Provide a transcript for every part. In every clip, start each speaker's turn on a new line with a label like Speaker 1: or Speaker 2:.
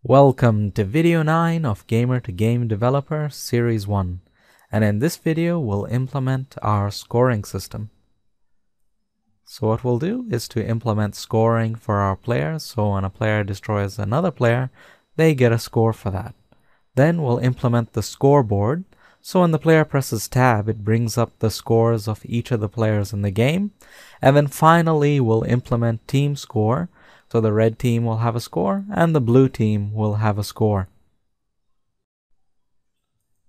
Speaker 1: Welcome to video 9 of Gamer to Game Developer Series 1, and in this video we'll implement our scoring system. So what we'll do is to implement scoring for our players, so when a player destroys another player, they get a score for that. Then we'll implement the scoreboard, so when the player presses tab it brings up the scores of each of the players in the game, and then finally we'll implement team score. So the red team will have a score and the blue team will have a score.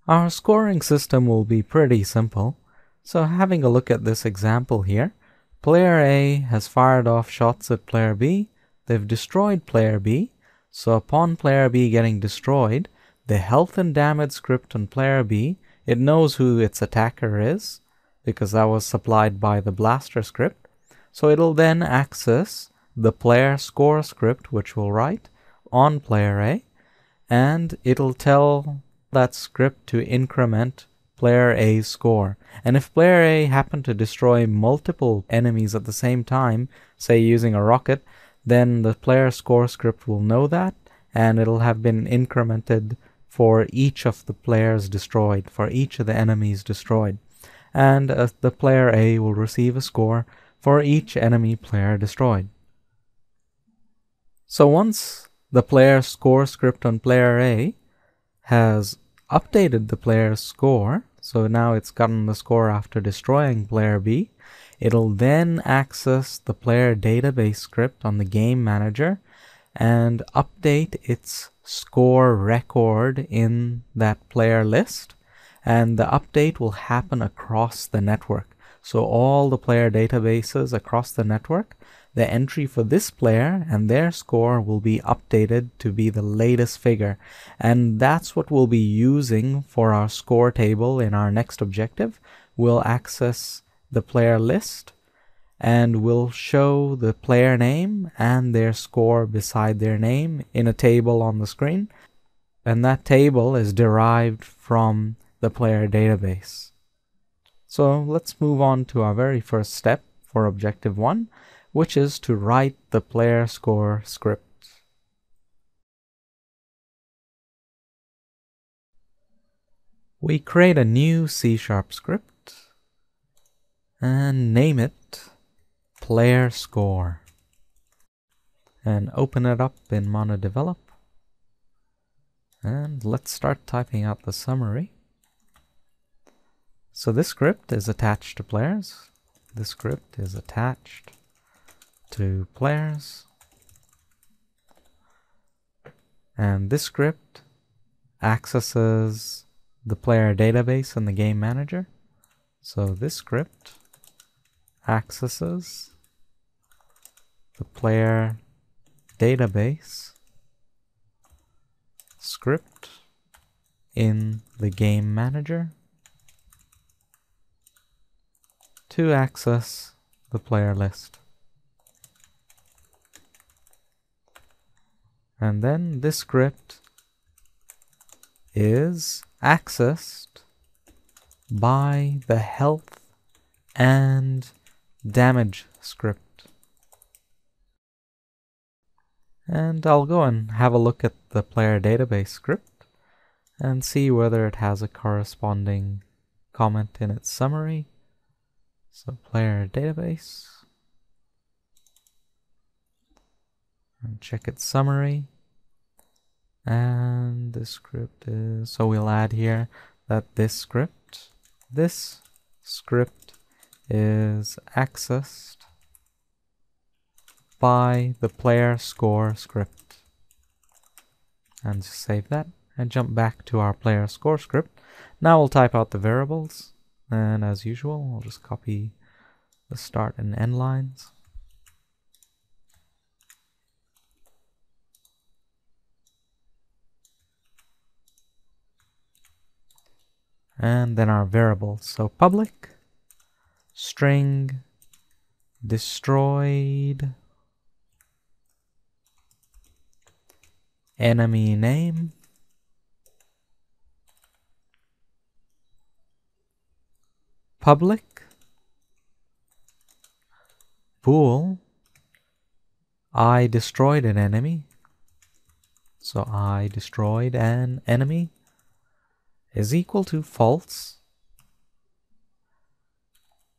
Speaker 1: Our scoring system will be pretty simple. So having a look at this example here, player A has fired off shots at player B. They've destroyed player B. So upon player B getting destroyed, the health and damage script on player B, it knows who its attacker is because that was supplied by the blaster script. So it'll then access the PlayerScore script, which we'll write on player A, and it'll tell that script to increment player A's score. And if player A happened to destroy multiple enemies at the same time, say using a rocket, then the PlayerScore script will know that, and it'll have been incremented for each of the players destroyed, for each of the enemies destroyed. And the player A will receive a score for each enemy player destroyed. So once the PlayerScore script on player A has updated the player's score, so now it's gotten the score after destroying player B, it'll then access the player database script on the game manager and update its score record in that player list, and the update will happen across the network. So all the player databases across the network, the entry for this player and their score will be updated to be the latest figure, and that's what we'll be using for our score table in our next objective. We'll access the player list and we'll show the player name and their score beside their name in a table on the screen, and that table is derived from the player database. So let's move on to our very first step for objective 1, which is to write the PlayerScore script. We create a new C# script and name it PlayerScore, and open it up in MonoDevelop, and let's start typing out the summary. So this script is attached to players. This script is attached to players. And this script accesses the player database in the game manager. So this script accesses the player database script in the game manager to access the player list. And then this script is accessed by the health and damage script. And I'll go and have a look at the player database script and see whether it has a corresponding comment in its summary. So player database, and check its summary, and the script is, so we'll add here that this script is accessed by the PlayerScore script, and just save that and jump back to our PlayerScore script. Now we'll type out the variables, and as usual I'll just copy the start and end lines. And then our variables. So public string destroyed enemy name public bool I destroyed an enemy so I destroyed an enemy, is equal to false.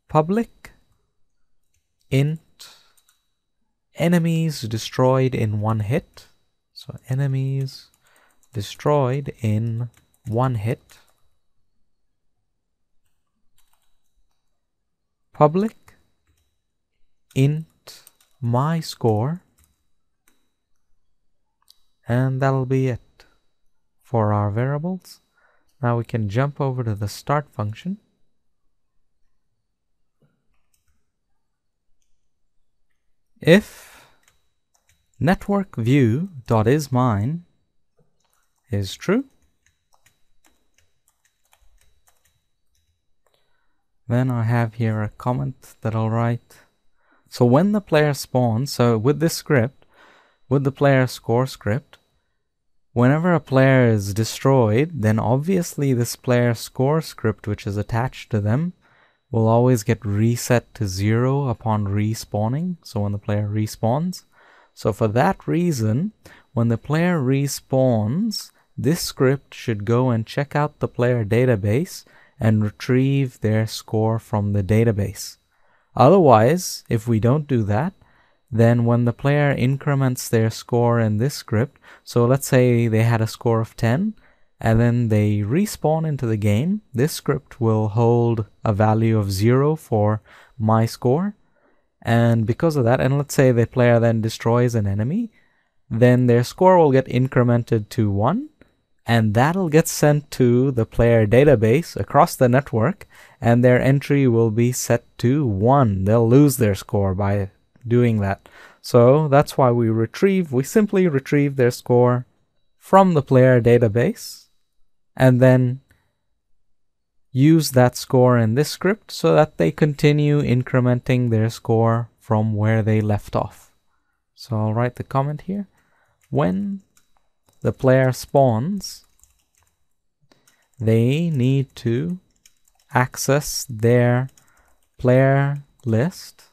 Speaker 1: Public int enemies destroyed in one hit. So enemies destroyed in one hit. Public int my score. And that'll be it for our variables. Now we can jump over to the start function. If network view.isMine is true, then I have here a comment that I'll write. So when the player spawns, so with this script, with the PlayerScore script, whenever a player is destroyed, then obviously this PlayerScore script, which is attached to them, will always get reset to 0 upon respawning, so when the player respawns. So for that reason, when the player respawns, this script should go and check out the player database and retrieve their score from the database. Otherwise, if we don't do that, then when the player increments their score in this script, so let's say they had a score of 10, and then they respawn into the game, this script will hold a value of 0 for my score. And because of that, and let's say the player then destroys an enemy, then their score will get incremented to 1, and that'll get sent to the player database across the network, and their entry will be set to 1. They'll lose their score by doing that. So that's why we simply retrieve their score from the player database, and then use that score in this script so that they continue incrementing their score from where they left off. So I'll write the comment here. When the player spawns, they need to access their player list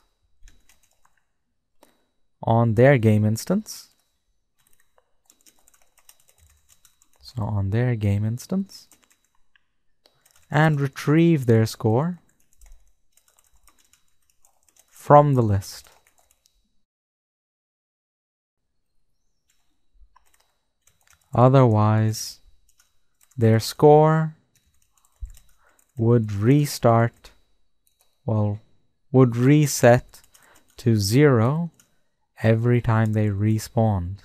Speaker 1: on their game instance. So on their game instance, and retrieve their score from the list. Otherwise, their score would reset to 0 every time they respawned.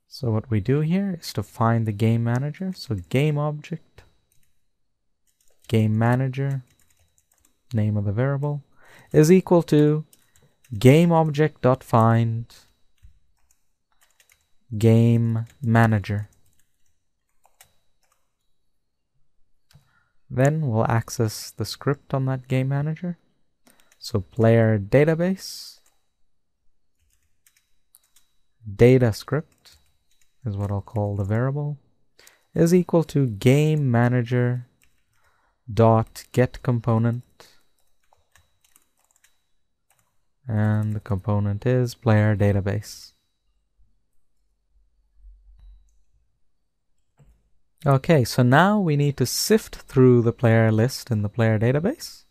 Speaker 1: So what we do here is to find the game manager. So game object, game manager, name of the variable, is equal to game object.find game manager. Then we'll access the script on that game manager. So player database, data script is what I'll call the variable, is equal to game manager dot get component, and the component is player database. Okay, so now we need to sift through the player list in the player database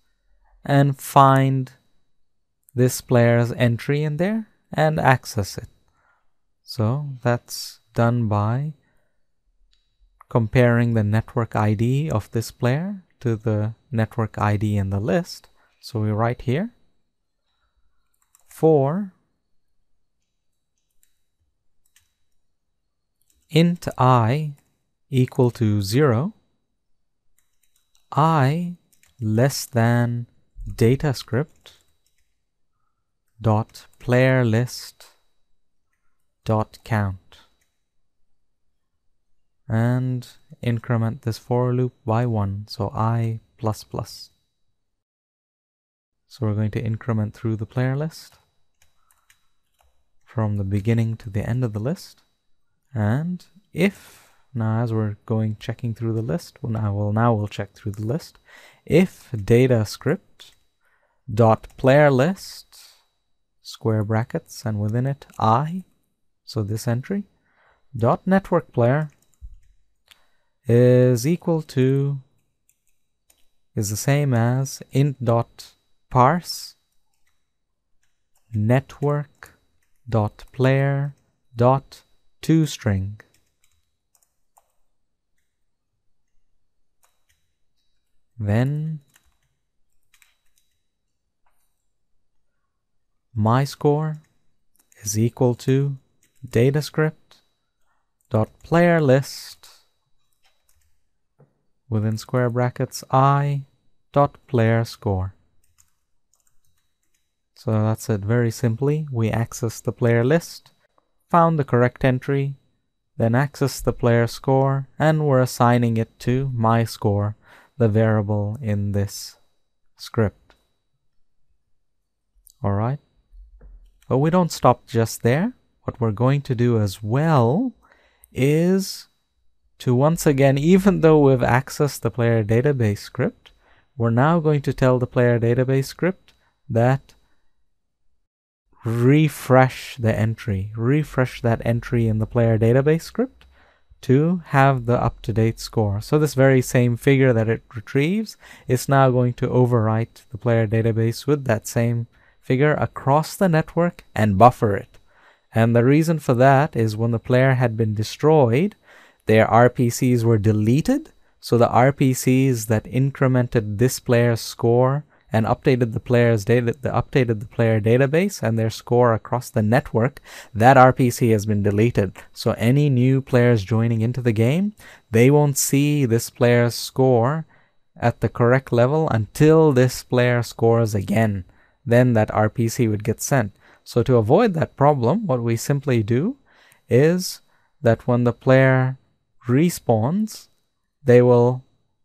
Speaker 1: and find this player's entry in there and access it. So that's done by comparing the network ID of this player to the network ID in the list. So we write here, for int I equal to 0, I less than data script dot player list dot count, and increment this for loop by 1, so I plus plus. So we're going to increment through the player list from the beginning to the end of the list, and if now as we're checking through the list, we'll check through the list. If data script dot player list square brackets, and within it I, so this entry, dot network player is equal to, is the same as int dot parse network dot player dot toString. Then my score is equal to datascript dot player list within square brackets I dot player score. So that's it. Very simply, we access the player list, found the correct entry, then access the player score, and we're assigning it to my score, the variable in this script. All right. But we don't stop just there. What we're going to do as well is to once again, even though we've accessed the player database script, we're now going to tell the player database script that refresh that entry in the player database script to have the up-to-date score. So this very same figure that it retrieves is now going to overwrite the player database with that same figure across the network and buffer it. And the reason for that is when the player had been destroyed, their RPCs were deleted. So the RPCs that incremented this player's score and updated the player database and their score across the network, that RPC has been deleted. So any new players joining into the game, they won't see this player's score at the correct level until this player scores again. Then that RPC would get sent. So to avoid that problem, what we simply do is that when the player respawns, they will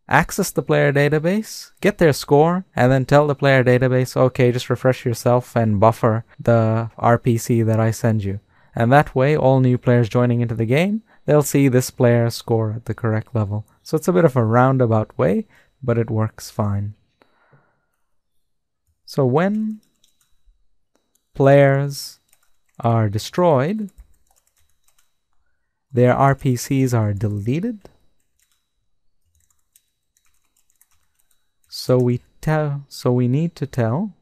Speaker 1: access the player database, get their score, and then tell the player database, okay, just refresh yourself and buffer the RPC that I send you. And that way, all new players joining into the game, they'll see this player score at the correct level. So it's a bit of a roundabout way, but it works fine. So when players are destroyed, their RPCs are deleted. So we need to tell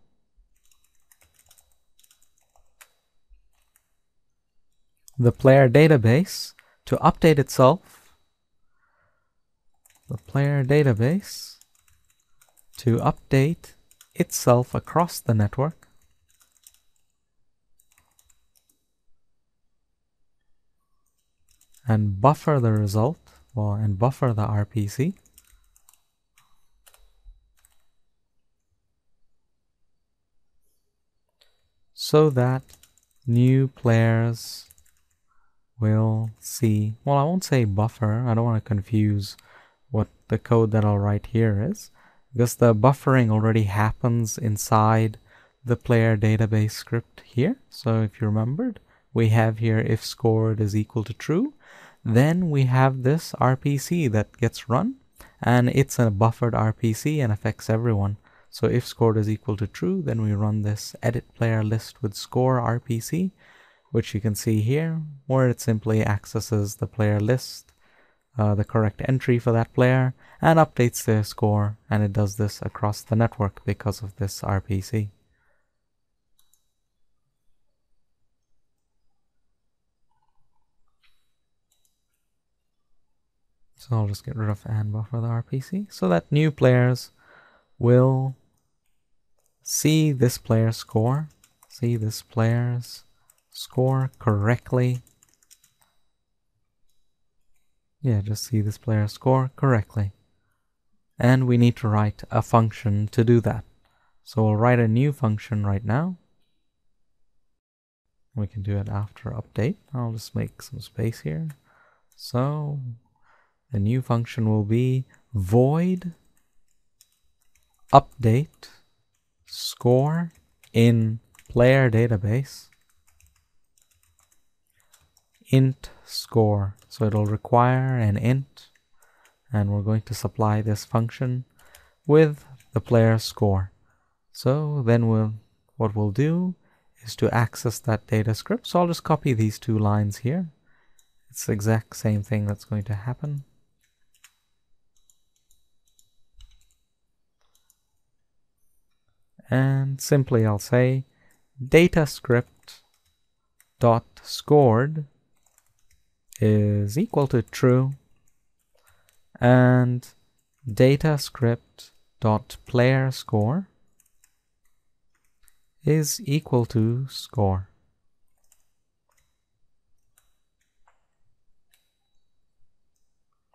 Speaker 1: the player database to update itself. The player database to update itself across the network. And buffer the result, and buffer the RPC. So that new players will see, well, I won't say buffer, I don't want to confuse what the code that I'll write here is, because the buffering already happens inside the player database script here. So if you remembered, we have here if scored is equal to true, then we have this RPC that gets run, and it's a buffered RPC and affects everyone. So if scored is equal to true, then we run this edit player list with score RPC, which you can see here, where it simply accesses the player list, the correct entry for that player, and updates their score, and it does this across the network because of this RPC. So I'll just get rid of and buffer the RPC so that new players will see this player's score, correctly. Yeah, just see this player's score correctly. And we need to write a function to do that. So we'll write a new function right now. We can do it after update. I'll just make some space here. So the new function will be void update score in player database int score. So it'll require an int, and we're going to supply this function with the player score. So then what we'll do is to access that data script. So I'll just copy these two lines here. It's the exact same thing that's going to happen. And simply I'll say data script dot scored is equal to true, and data script dot player score is equal to score.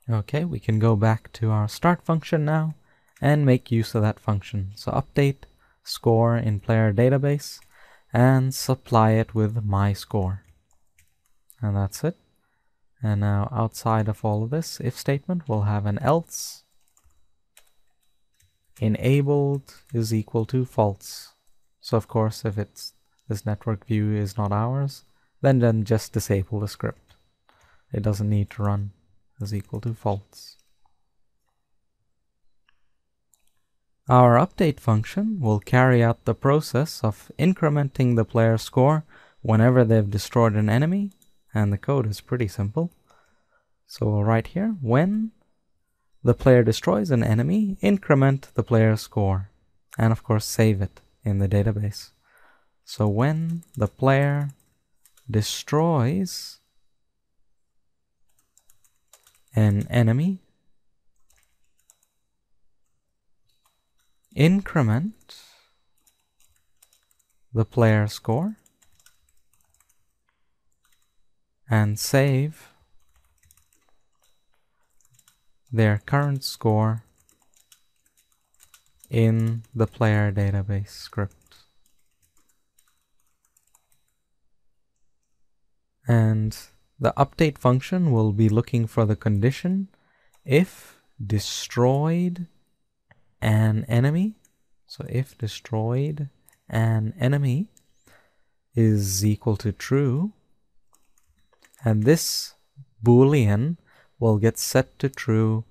Speaker 1: Okay, we can go back to our start function now and make use of that function. So update score in player database and supply it with my score. And that's it. And now outside of all of this if statement, we'll have an else enabled is equal to false. So of course, if this network view is not ours, then just disable the script. It doesn't need to run is equal to false. Our update function will carry out the process of incrementing the player score whenever they've destroyed an enemy, and the code is pretty simple. So we'll write here, when the player destroys an enemy, increment the player score, and of course save it in the database. So when the player destroys an enemy, increment the player score and save their current score in the player database script. And the update function will be looking for the condition if destroyed an enemy. So if destroyed an enemy is equal to true, and this boolean will get set to true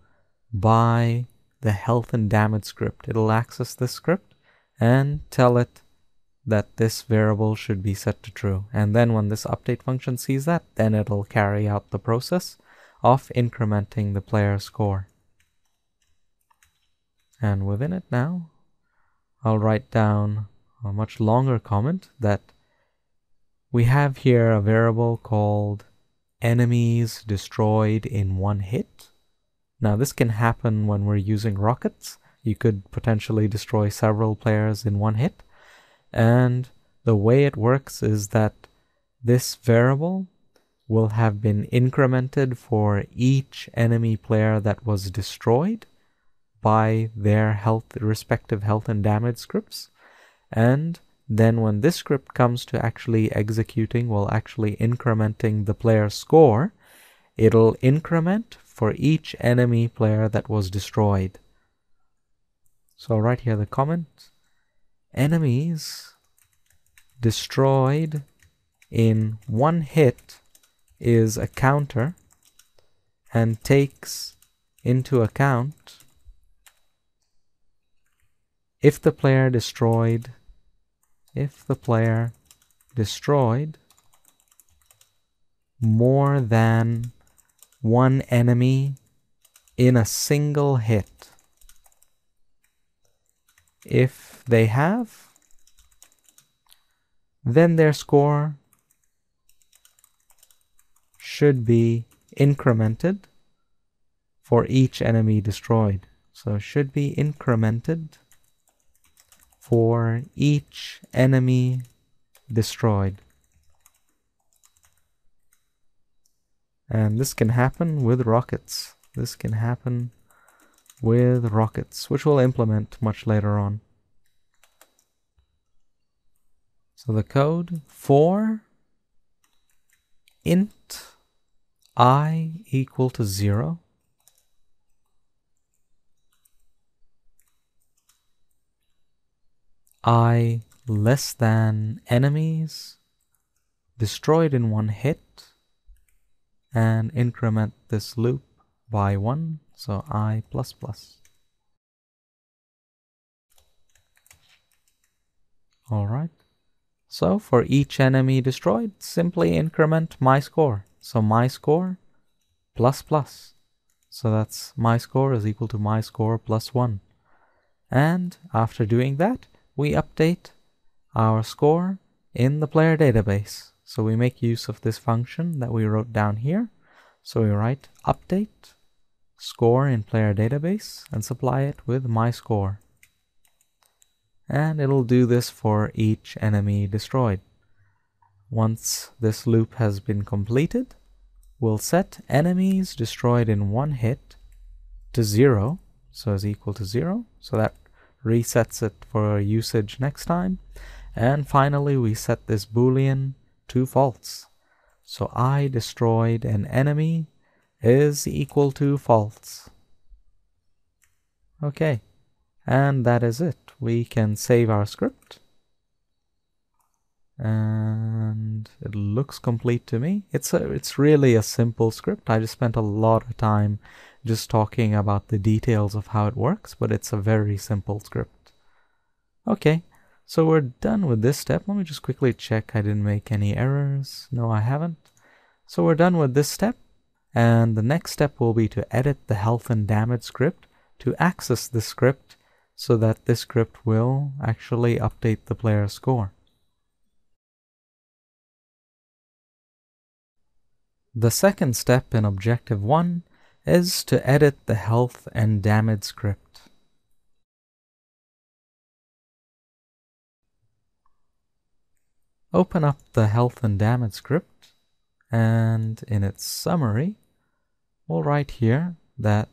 Speaker 1: by the health and damage script. It'll access this script and tell it that this variable should be set to true. And then when this update function sees that, then it'll carry out the process of incrementing the player score. And within it now, I'll write down a much longer comment that we have here a variable called enemies destroyed in one hit. Now this can happen when we're using rockets. You could potentially destroy several players in one hit. And the way it works is that this variable will have been incremented for each enemy player that was destroyed by their respective health and damage scripts. And then when this script comes to actually executing, well, actually incrementing the player score, it'll increment for each enemy player that was destroyed. So right here the comment, enemies destroyed in one hit is a counter and takes into account if the player destroyed more than one enemy in a single hit. If they have, then their score should be incremented for each enemy destroyed. So should be incremented for each enemy destroyed. And this can happen with rockets. This can happen with rockets, which we'll implement much later on. So the code for int I equal to 0, I less than enemies destroyed in one hit, and increment this loop by 1, so I++. All right, So for each enemy destroyed, simply increment my score. So my score plus plus. So that's my score is equal to my score plus 1. And after doing that, we update our score in the player database. So we make use of this function that we wrote down here. So we write update score in player database and supply it with my score. And it'll do this for each enemy destroyed. Once this loop has been completed, we'll set enemies destroyed in one hit to 0, so is equal to 0, so that resets it for usage next time. And finally we set this boolean to false. So I destroyed an enemy is equal to false. Okay, and that is it. We can save our script. And it looks complete to me. It's really a simple script. I just spent a lot of time just talking about the details of how it works, but it's a very simple script. Okay, so we're done with this step. Let me just quickly check I didn't make any errors. No, I haven't. So we're done with this step, and the next step will be to edit the health and damage script to access the script so that this script will actually update the player score. The second step in Objective 1 is to edit the health and damage script. Open up the health and damage script, and in its summary, we'll write here that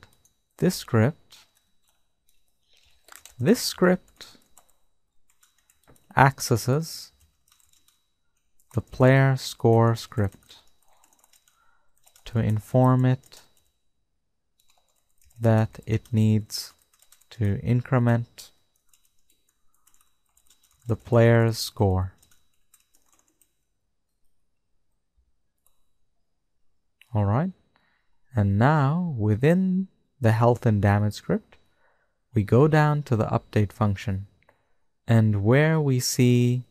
Speaker 1: this script accesses the player score script to inform it that it needs to increment the player's score. Alright, and now within the health and damage script, we go down to the update function, and where we see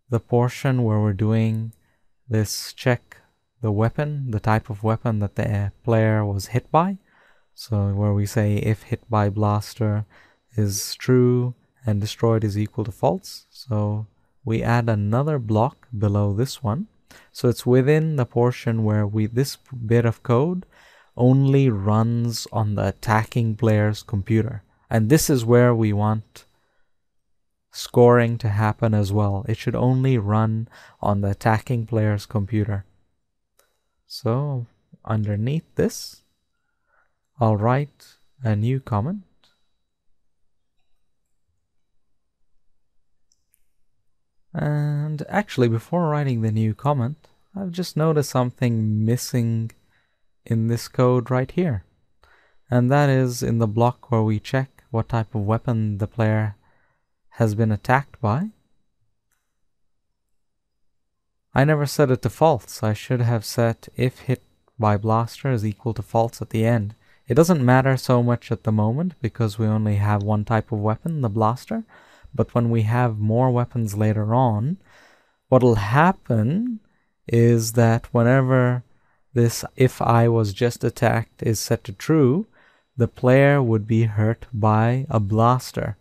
Speaker 1: the portion where we're doing this check the weapon, the type of weapon that the player was hit by. So where we say if hit by blaster is true and destroyed is equal to false. So we add another block below this one. So it's within the portion where this bit of code only runs on the attacking player's computer. And this is where we want scoring to happen as well. It should only run on the attacking player's computer. So underneath this, I'll write a new comment. And actually, before writing the new comment, I've just noticed something missing in this code right here. And that is in the block where we check what type of weapon the player has been attacked by. I never set it to false. I should have set if hit by blaster is equal to false at the end. It doesn't matter so much at the moment because we only have one type of weapon, the blaster. But when we have more weapons later on, what'll happen is that whenever this if I was just attacked is set to true, the player would be hurt by a blaster.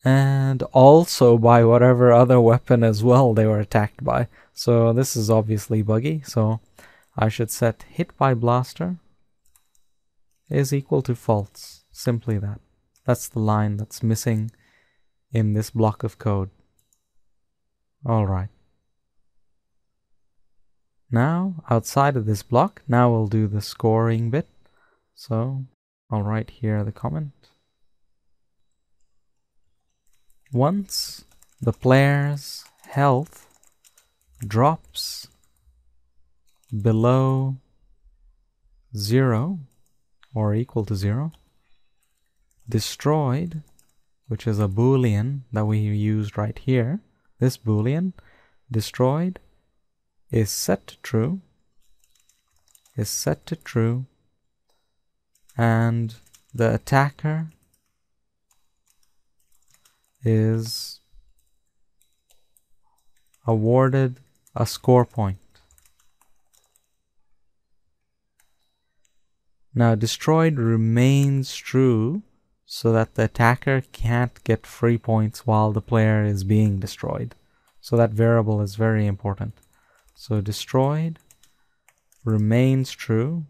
Speaker 1: And also by whatever other weapon as well they were attacked by. So this is obviously buggy. So I should set hit by blaster is equal to false. Simply that. That's the line that's missing in this block of code. Alright. Now, outside of this block, now we'll do the scoring bit. So I'll write here the comment. Once the player's health drops below 0 or equal to 0, destroyed, which is a boolean that we used right here, this boolean, destroyed, is set to true, and the attacker is awarded a score point. Now destroyed remains true so that the attacker can't get free points while the player is being destroyed. So that variable is very important. So destroyed remains true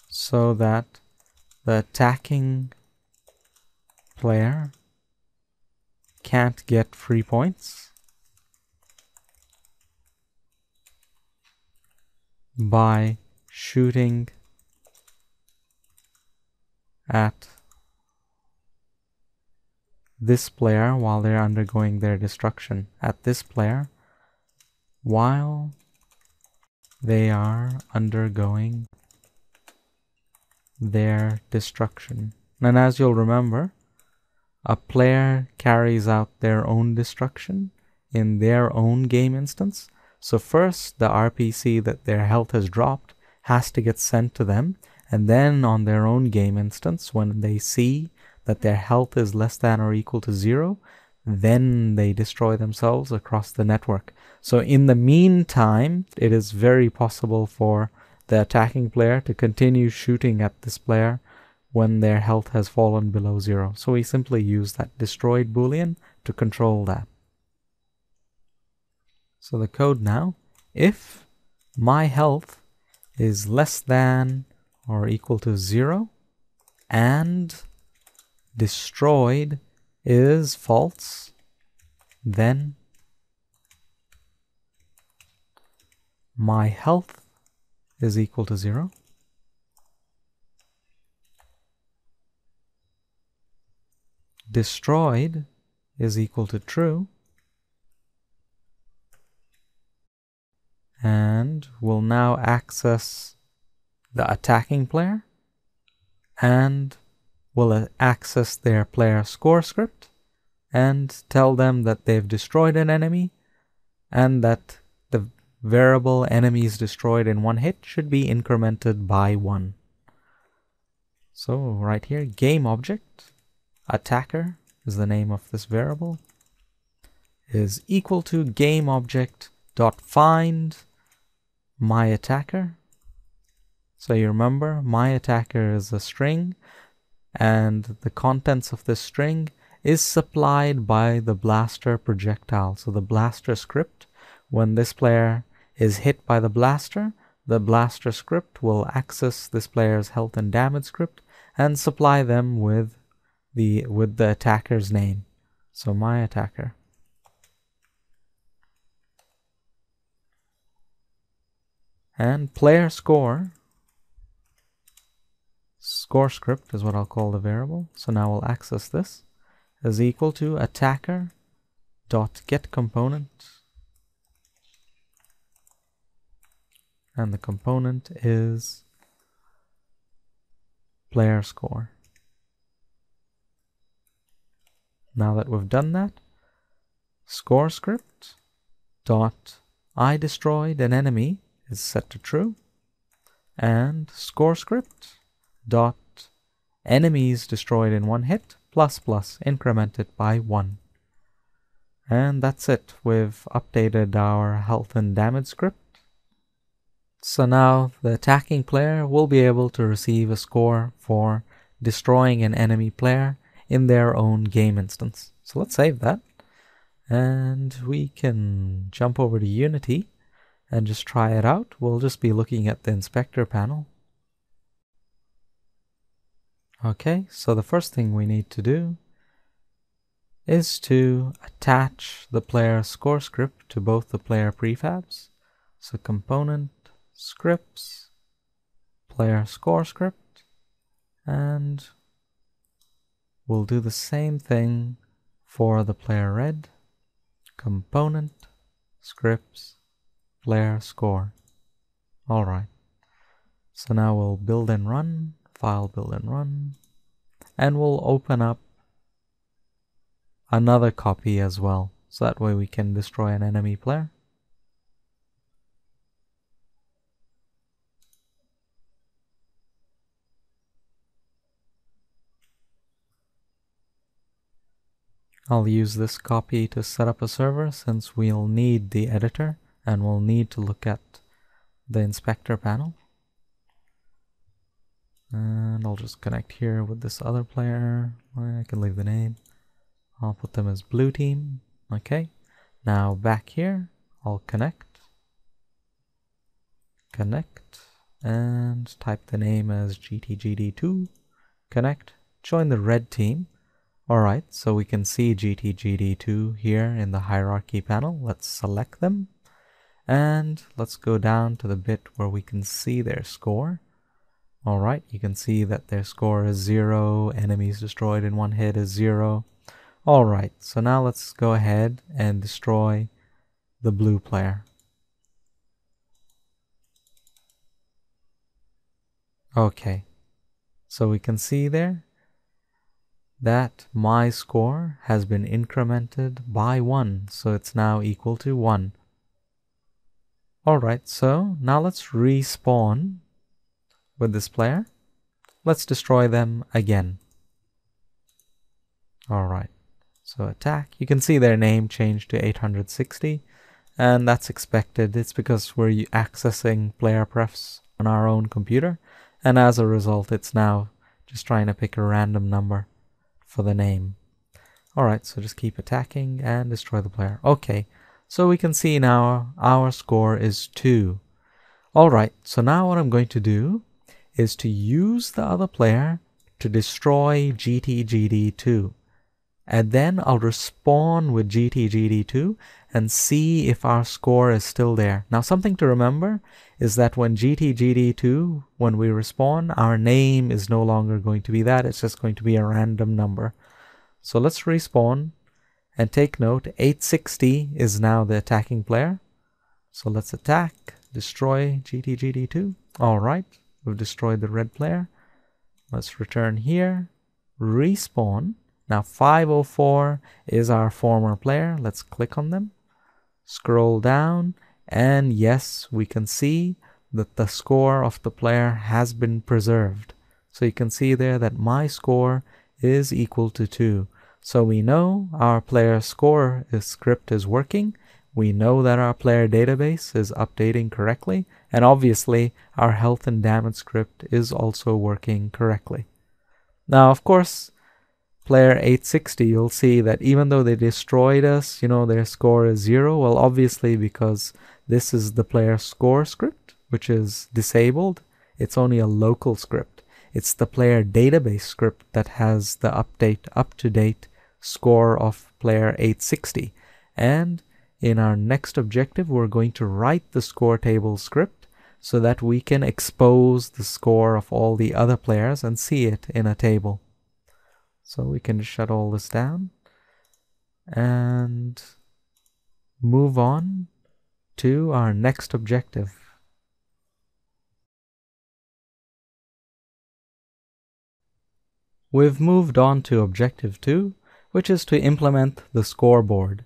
Speaker 1: so that the attacking player can't get free points by shooting at this player while they're undergoing their destruction. At this player while they are undergoing their destruction. And as you'll remember, a player carries out their own destruction in their own game instance. So first, the RPC that their health has dropped has to get sent to them, and then on their own game instance, when they see that their health is less than or equal to 0, then they destroy themselves across the network. So in the meantime, it is very possible for the attacking player to continue shooting at this player when their health has fallen below 0. So we simply use that destroyed boolean to control that. So the code now, if my health is less than or equal to 0 and destroyed is false, then my health is equal to 0. Destroyed is equal to true, and we'll now access the attacking player and we'll access their PlayerScore script and tell them that they've destroyed an enemy and that the variable enemies destroyed in one hit should be incremented by 1. So right here, game object attacker is the name of this variable, is equal to game object dot find my attacker. So you remember, my attacker is a string, and the contents of this string is supplied by the blaster projectile. So the blaster script, when this player is hit by the blaster script will access this player's health and damage script and supply them with the attacker's name. So my attacker. And PlayerScore score script is what I'll call the variable. So now we'll access this is equal to attacker dot get component, and the component is PlayerScore. Now that we've done that, score script dot I destroyed an enemy is set to true, and score script dot enemies destroyed in one hit plus plus incremented by 1. And that's it. We've updated our health and damage script. So now the attacking player will be able to receive a score for destroying an enemy player in their own game instance. So let's save that. And we can jump over to Unity and just try it out. We'll just be looking at the inspector panel. Okay, so the first thing we need to do is to attach the PlayerScore script to both the player prefabs. So component scripts, PlayerScore script, and we'll do the same thing for the player red. Component scripts, PlayerScore. All right. So now we'll build and run, file build and run, and we'll open up another copy as well. So that way we can destroy an enemy player. I'll use this copy to set up a server since we'll need the editor and we'll need to look at the inspector panel. And I'll just connect here with this other player. I can leave the name. I'll put them as blue team. Okay. Now back here, I'll connect, and type the name as GTGD2, connect, join the red team. Alright, so we can see GTGD2 here in the hierarchy panel. Let's select them, and let's go down to the bit where we can see their score. Alright, you can see that their score is 0, enemies destroyed in one hit is 0. Alright, so now let's go ahead and destroy the blue player. Okay, so we can see there that my score has been incremented by 1, so it's now equal to 1. Alright, so now let's respawn with this player. Let's destroy them again. Alright, so attack. You can see their name changed to 860, and that's expected. It's because we're accessing player prefs on our own computer, and as a result it's now just trying to pick a random number for the name. Alright, so just keep attacking and destroy the player. Okay, so we can see now our score is 2. Alright, so now what I'm going to do is to use the other player to destroy GTGD2. And then I'll respawn with GTGD2 and see if our score is still there. Now something to remember is that when GTGD2, when we respawn, our name is no longer going to be that, it's just going to be a random number. So let's respawn and take note, 860 is now the attacking player. So let's attack, destroy GTGD2. Alright, we've destroyed the red player. Let's return here, respawn. Now 504 is our former player. Let's click on them, scroll down, and yes, we can see that the score of the player has been preserved. So you can see there that my score is equal to 2. So we know our PlayerScore script is working. We know that our player database is updating correctly. And obviously our health and damage script is also working correctly. Now, of course, player 860, you'll see that even though they destroyed us, their score is 0. Well, obviously because this is the PlayerScore script, which is disabled. It's only a local script. It's the player database script that has the up-to-date score of player 860. And in our next objective, we're going to write the Scoretable script so that we can expose the score of all the other players and see it in a table. So we can shut all this down and move on to our next objective. We've moved on to objective 2, which is to implement the scoreboard.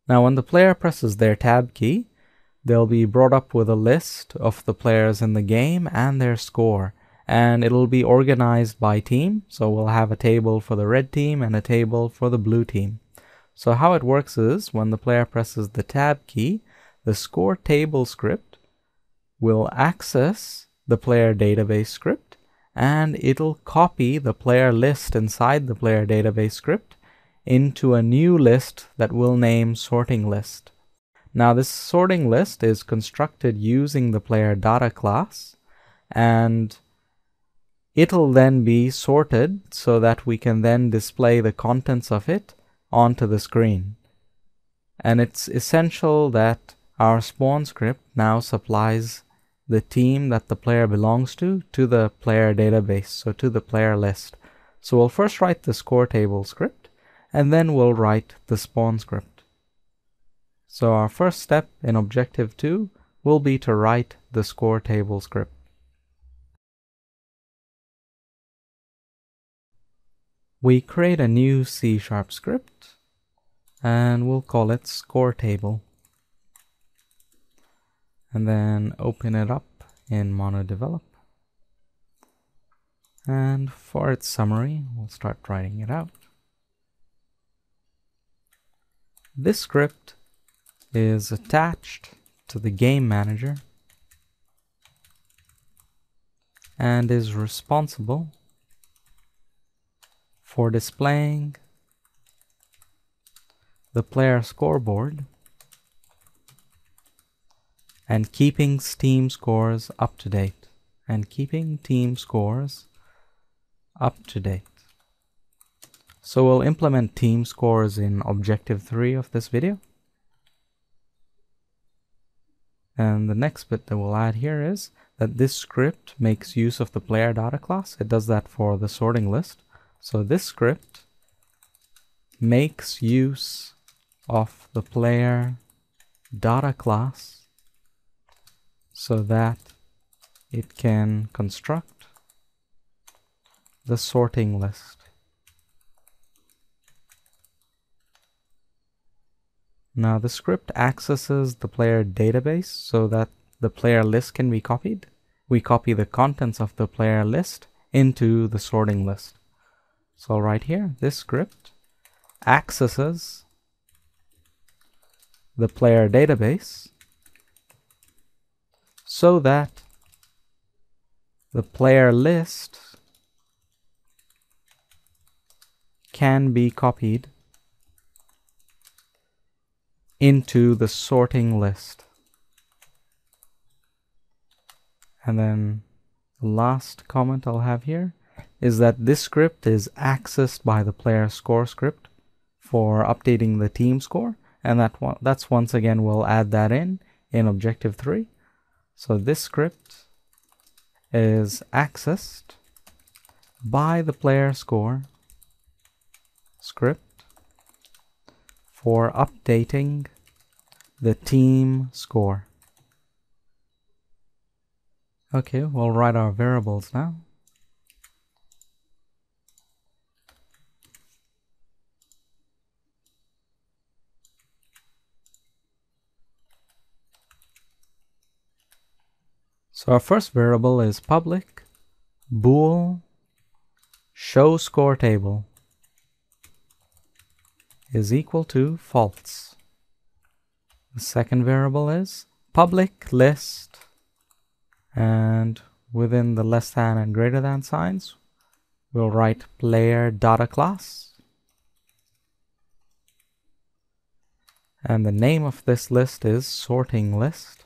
Speaker 1: Now when the player presses their tab key, they'll be brought up with a list of the players in the game and their score. And it'll be organized by team, so we'll have a table for the red team and a table for the blue team. So how it works is, when the player presses the tab key, the Scoretable script will access the player database script, and it'll copy the player list inside the player database script into a new list that we'll name sorting list. Now this sorting list is constructed using the player data class, and it'll then be sorted so that we can then display the contents of it onto the screen. And it's essential that our spawn script now supplies the team that the player belongs to the player database, so to the player list. So we'll first write the Scoretable script, and then we'll write the spawn script. So our first step in objective 2 will be to write the Scoretable script. We create a new C# script, and we'll call it Scoretable. And then open it up in MonoDevelop. And for its summary, we'll start writing it out. This script is attached to the game manager and is responsible for displaying the player scoreboard and keeping team scores up to date. So we'll implement team scores in Objective 3 of this video. And the next bit that we'll add here is that this script makes use of the player data class. It does that for the sorting list. So this script makes use of the player data class so that it can construct the sorting list. Now the script accesses the player database so that the player list can be copied. We copy the contents of the player list into the sorting list. So right here, this script accesses the player database so that the player list can be copied into the sorting list. And then the last comment I'll have here is that this script is accessed by the PlayerScore script for updating the team score, and that's once again we'll add that in Objective 3. So this script is accessed by the PlayerScore script for updating the team score. Okay, we'll write our variables now. So our first variable is public bool show score table is equal to false. The second variable is public list, and within the less than and greater than signs we'll write player data class, and the name of this list is sorting list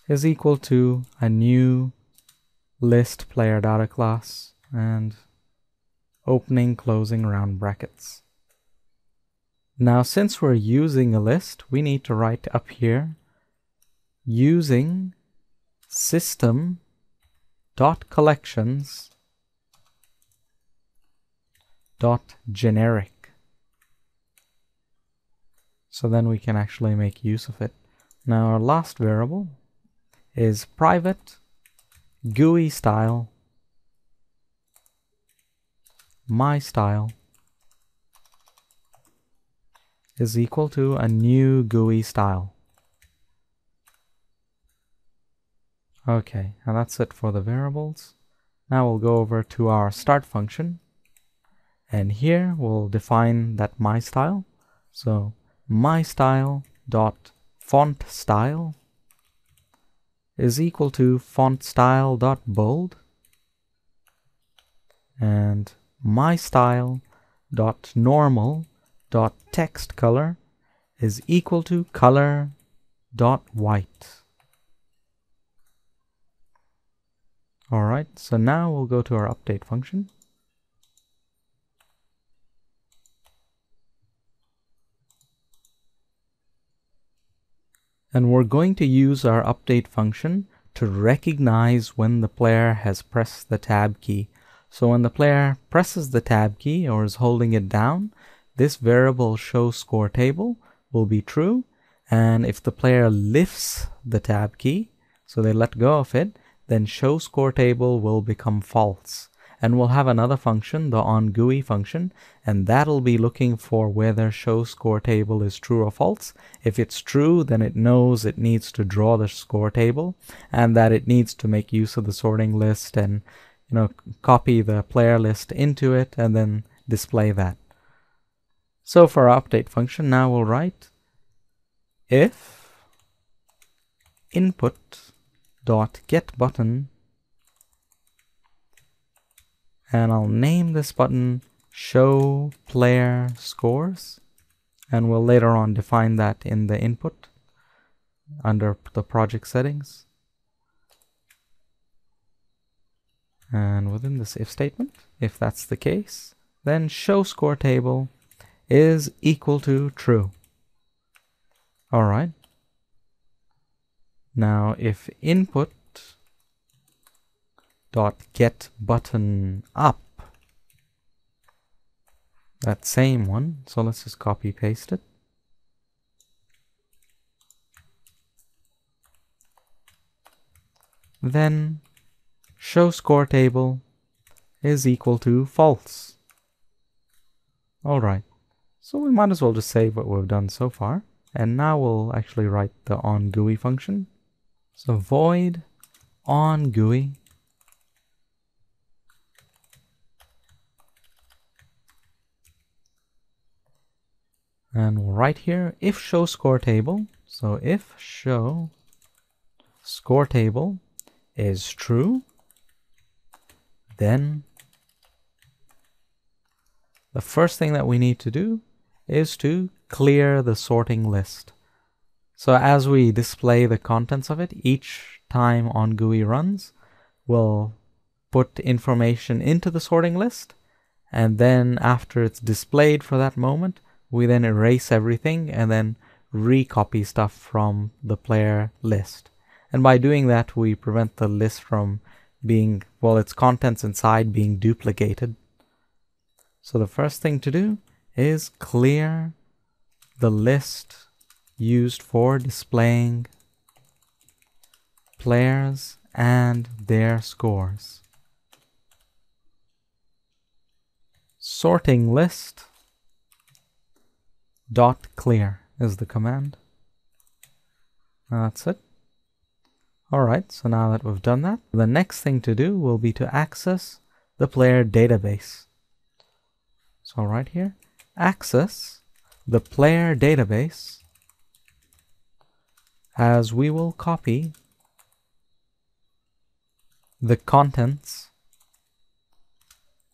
Speaker 1: is equal to a new list player data class and opening closing round brackets. Now since we're using a list, we need to write up here using system.collections.generic. So then we can actually make use of it. Now our last variable is private GUI style my style is equal to a new GUI style. Okay, and that's it for the variables. Now we'll go over to our start function, and here we'll define that my style. So my style dot font style is equal to font style dot bold, and my style dot normal dot text color is equal to color dot white. Alright, so now we'll go to our update function. And we're going to use our update function to recognize when the player has pressed the tab key. So when the player presses the tab key or is holding it down, this variable show score table will be true, and if the player lifts the tab key, so they let go of it, then show score table will become false. And we'll have another function, the onGUI function, and that'll be looking for whether show score table is true or false. If it's true, then it knows it needs to draw the score table and that it needs to make use of the sorting list and copy the player list into it and then display that. So for our update function, now we'll write if input.getButton, and I'll name this button show player scores, and we'll later on define that in the input under the project settings. And within this if statement, if that's the case, then show score table is equal to true. All right. Now if input dot get button up, that same one, so let's just copy paste it. Then show score table is equal to false. All right. So we might as well just save what we've done so far. And now we'll actually write the onGUI function. So void onGUI and we'll write here if show score table. So if show score table is true, then the first thing that we need to do is to clear the sorting list. So as we display the contents of it, each time onGUI runs, we'll put information into the sorting list, and then after it's displayed for that moment, we then erase everything and then recopy stuff from the player list. And by doing that, we prevent the list from being, well, its contents inside being duplicated. So the first thing to do is clear the list used for displaying players and their scores. Sorting list dot clear is the command. That's it. Alright, so now that we've done that, the next thing to do will be to access the player database. So right here, access the player database, as we will copy the contents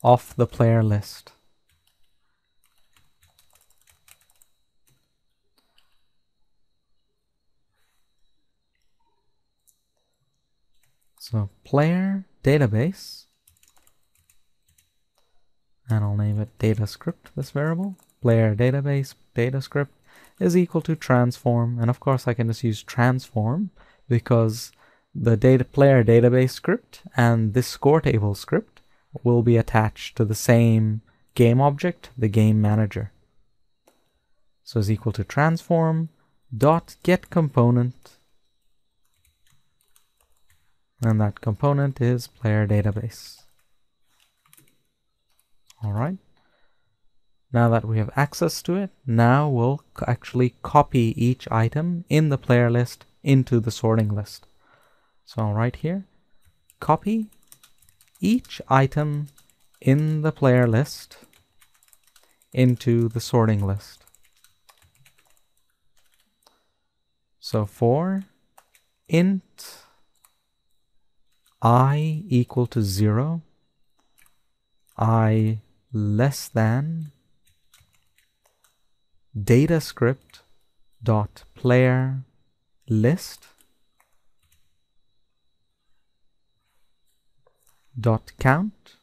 Speaker 1: of the player list. So player database, and I'll name it data script, this variable. Player database data script is equal to transform, and of course I can just use transform because the player database script and this score table script will be attached to the same game object, the game manager. So is equal to transform dot get component, and that component is player database. All right. Now that we have access to it, now we'll actually copy each item in the player list into the sorting list. So I'll write here, copy each item in the player list into the sorting list. So for int I equal to 0, I less than data script dot player list dot count,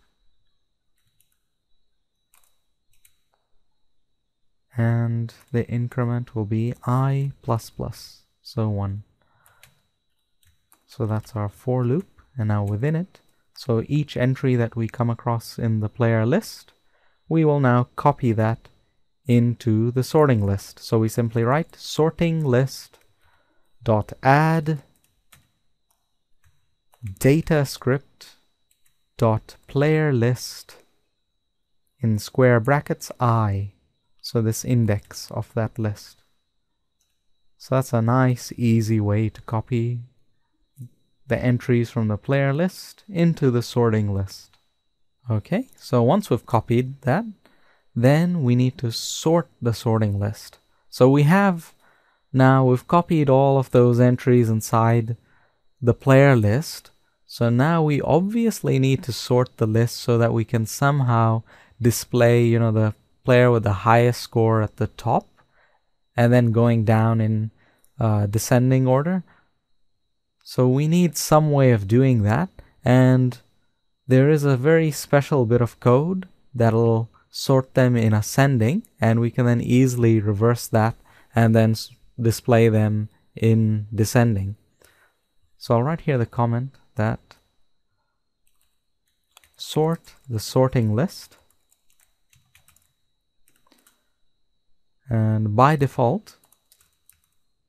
Speaker 1: and the increment will be I plus plus, so 1. So that's our for loop, and now within it, so each entry that we come across in the player list, we will now copy that into the sorting list. So we simply write sorting list dot add data script dot player list in square brackets I, so this index of that list. So that's a nice easy way to copy the entries from the player list into the sorting list. Okay, so once we've copied that, then we need to sort the sorting list. So we've copied all of those entries inside the player list. So now we obviously need to sort the list so that we can somehow display, the player with the highest score at the top, and then going down in descending order. So we need some way of doing that, and there is a very special bit of code that'll sort them in ascending, and we can then easily reverse that and then display them in descending. So I'll write here the comment that sort the sorting list, and by default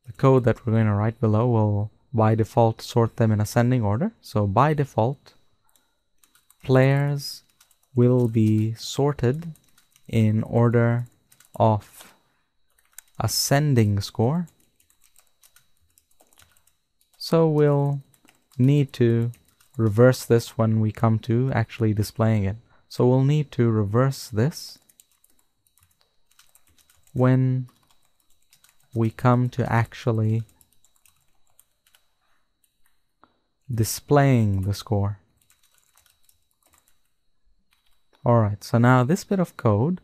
Speaker 1: the code that we're going to write below will by default sort them in ascending order. So by default players will be sorted in order of ascending score. So we'll need to reverse this when we come to actually displaying it. So we'll need to reverse this when we come to actually displaying the score. Alright, so now this bit of code,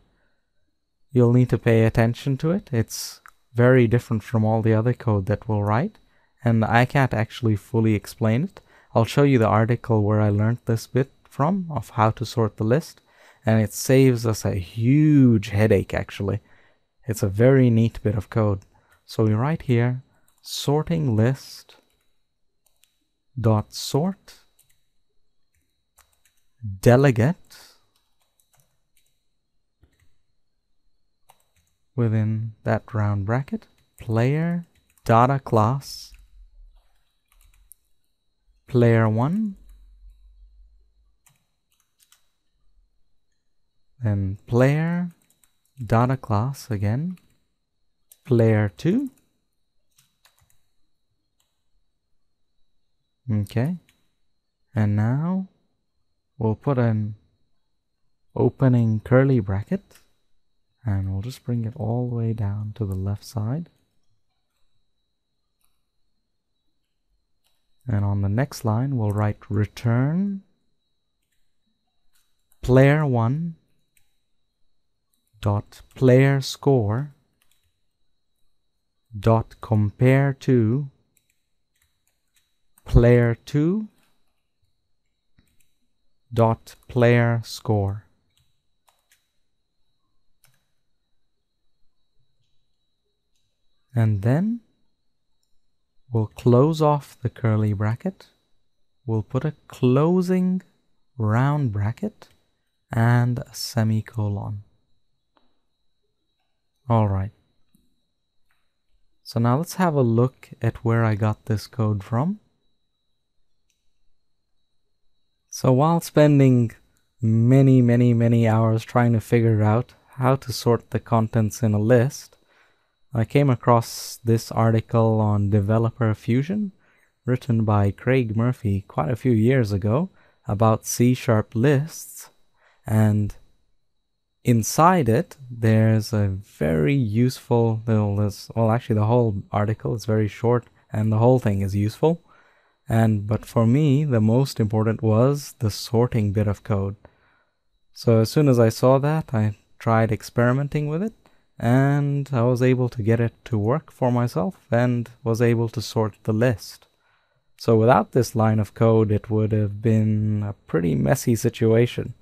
Speaker 1: you'll need to pay attention to it. It's very different from all the other code that we'll write, and I can't actually fully explain it. I'll show you the article where I learned this bit from, of how to sort the list, and it saves us a huge headache actually. It's a very neat bit of code. So we write here sorting list dot sort delegate within that round bracket player data class player1, then player data class again player2. Okay, and now we'll put an opening curly bracket, and we'll just bring it all the way down to the left side. And on the next line, we'll write return player1 dot player score dot compare to player2 dot player score. And then we'll close off the curly bracket. We'll put a closing round bracket and a semicolon. Alright. So now let's have a look at where I got this code from. So while spending many hours trying to figure out how to sort the contents in a list, I came across this article on Developer Fusion written by Craig Murphy quite a few years ago about C# lists, and inside it there's a very useful little list. Well, actually the whole article is very short and the whole thing is useful, but for me the most important was the sorting bit of code. So as soon as I saw that, I tried experimenting with it, and I was able to get it to work for myself and was able to sort the list. So without this line of code, it would have been a pretty messy situation.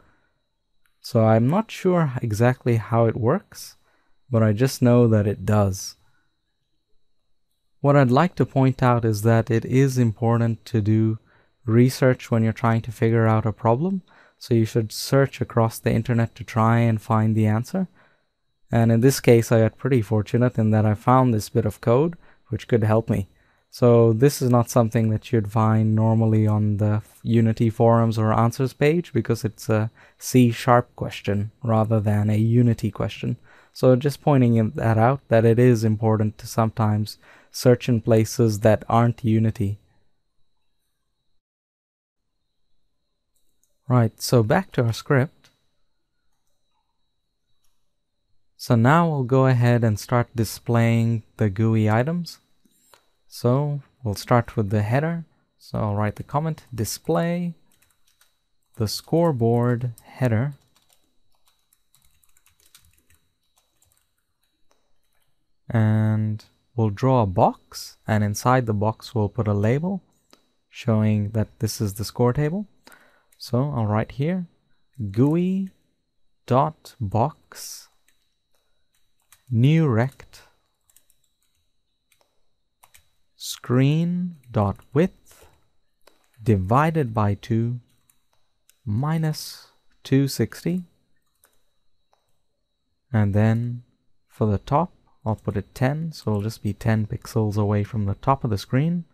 Speaker 1: So I'm not sure exactly how it works, but I just know that it does. What I'd like to point out is that it is important to do research when you're trying to figure out a problem. So you should search across the internet to try and find the answer. And in this case, I got pretty fortunate in that I found this bit of code which could help me. So this is not something that you'd find normally on the Unity forums or answers page, because it's a C# question rather than a Unity question. So just pointing that out, that it is important to sometimes search in places that aren't Unity. Right, so back to our script. So now we'll go ahead and start displaying the GUI items. So we'll start with the header. So I'll write the comment, display the scoreboard header. And we'll draw a box, and inside the box we'll put a label showing that this is the score table. So I'll write here GUI.box new rect screen.width divided by 2 minus 260, and then for the top I'll put it 10, so it'll just be 10 pixels away from the top of the screen.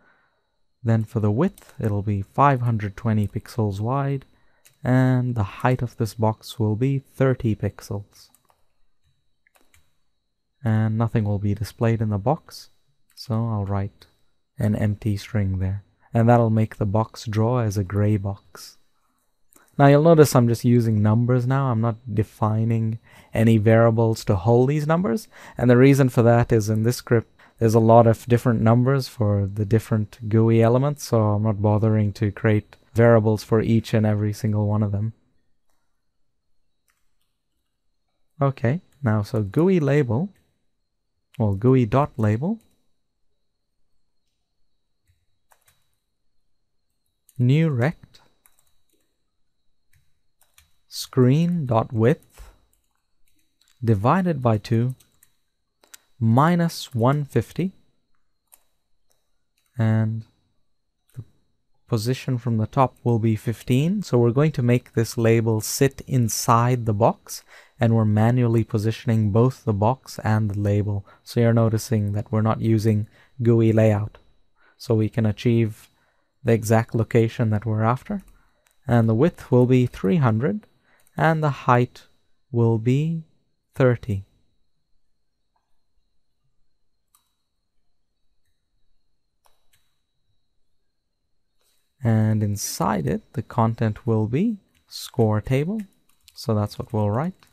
Speaker 1: Then for the width it'll be 520 pixels wide, and the height of this box will be 30 pixels. And nothing will be displayed in the box, so I'll write an empty string there, and that'll make the box draw as a gray box. Now you'll notice I'm just using numbers now. I'm not defining any variables to hold these numbers, and the reason for that is in this script there's a lot of different numbers for the different GUI elements, so I'm not bothering to create variables for each and every single one of them. Okay, now so GUI label, well, GUI.label new rect screen.width divided by 2 minus 150, and the position from the top will be 15. So we're going to make this label sit inside the box, and we're manually positioning both the box and the label. So you're noticing that we're not using GUI layout, so we can achieve the exact location that we're after. And the width will be 300, and the height will be 30. And inside it, the content will be score table. So that's what we'll write.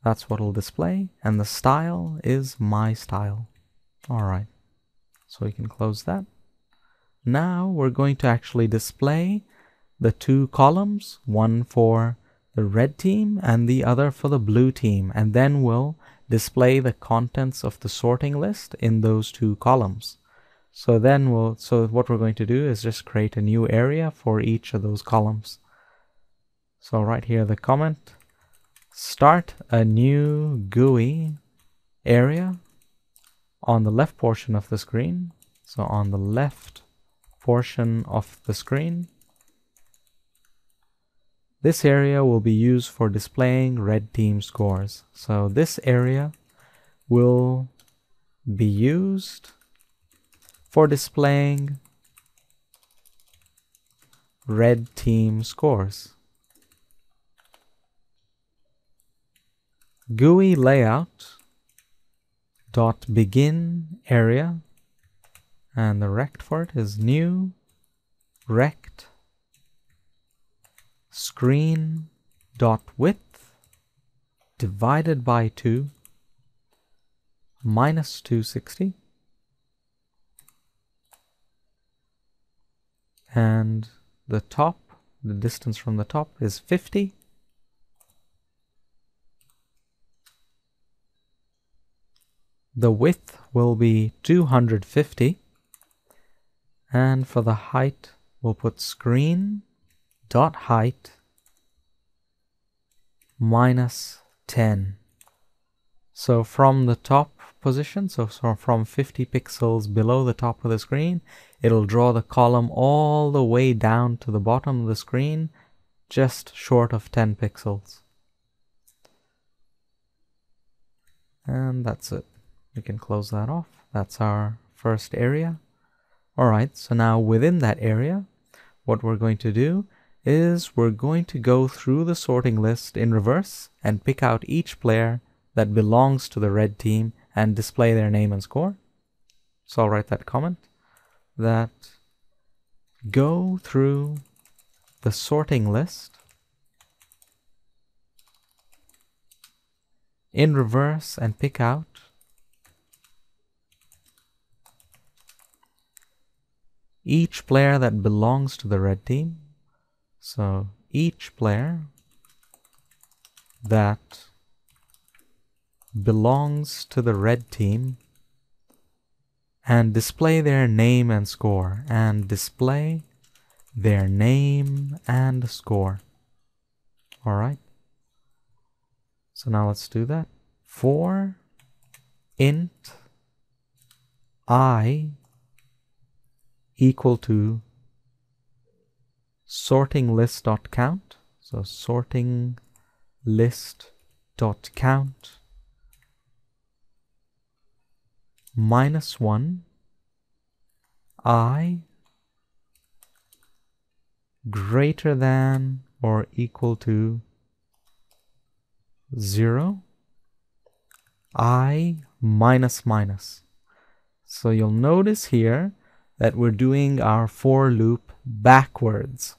Speaker 1: That's what will display. And the style is my style. All right. So we can close that. Now we're going to actually display the 2 columns, one for the red team and the other for the blue team. And then we'll display the contents of the sorting list in those 2 columns. So then what we're going to do is just create a new area for each of those columns. So right here, the comment, start a new GUI area on the left portion of the screen. So on the left portion of the screen, this area will be used for displaying red team scores. So this area will be used for displaying red team scores. GUI layout dot begin area, and the rect for it is new rect screen dot width divided by 2 minus 260. And the top, the distance from the top is 50. The width will be 250. And for the height, we'll put screen dot height minus 10. So from the top position, so from 50 pixels below the top of the screen, it'll draw the column all the way down to the bottom of the screen, just short of 10 pixels. And that's it. We can close that off. That's our first area. Alright, so now within that area, what we're going to do is we're going to go through the sorting list in reverse and pick out each player that belongs to the red team and display their name and score. So I'll write that comment, that go through the sorting list in reverse and pick out each player that belongs to the red team. So each player that belongs to the red team, and display their name and score, and display their name and score. All right. So now let's do that. For int I equal to sorting list.count. So sorting list.count -1 I greater than or equal to 0 I minus minus. So you'll notice here that we're doing our for loop backwards.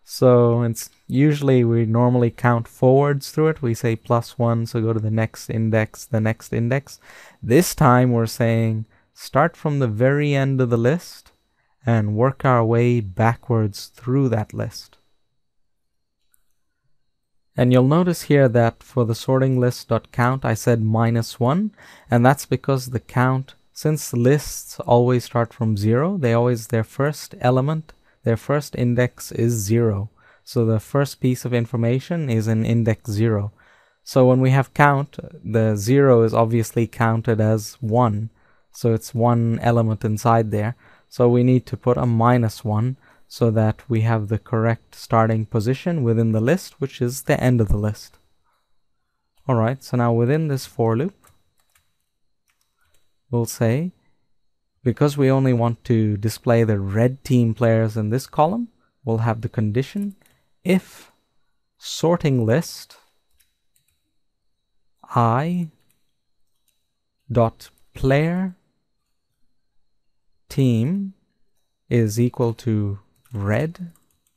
Speaker 1: So it's usually we normally count forwards through it. We say +1, so go to the next index, the next index. This time we're saying start from the very end of the list and work our way backwards through that list. And you'll notice here that for the sorting list.count I said -1, and that's because the count, since lists always start from 0, their first element, their first index is 0. So the first piece of information is in index 0. So when we have count, the 0 is obviously counted as 1. So it's one element inside there. So we need to put a -1 so that we have the correct starting position within the list, which is the end of the list. All right, so now within this for loop, we'll say, because we only want to display the red team players in this column, we'll have the condition if sorting list I dot player team is equal to red,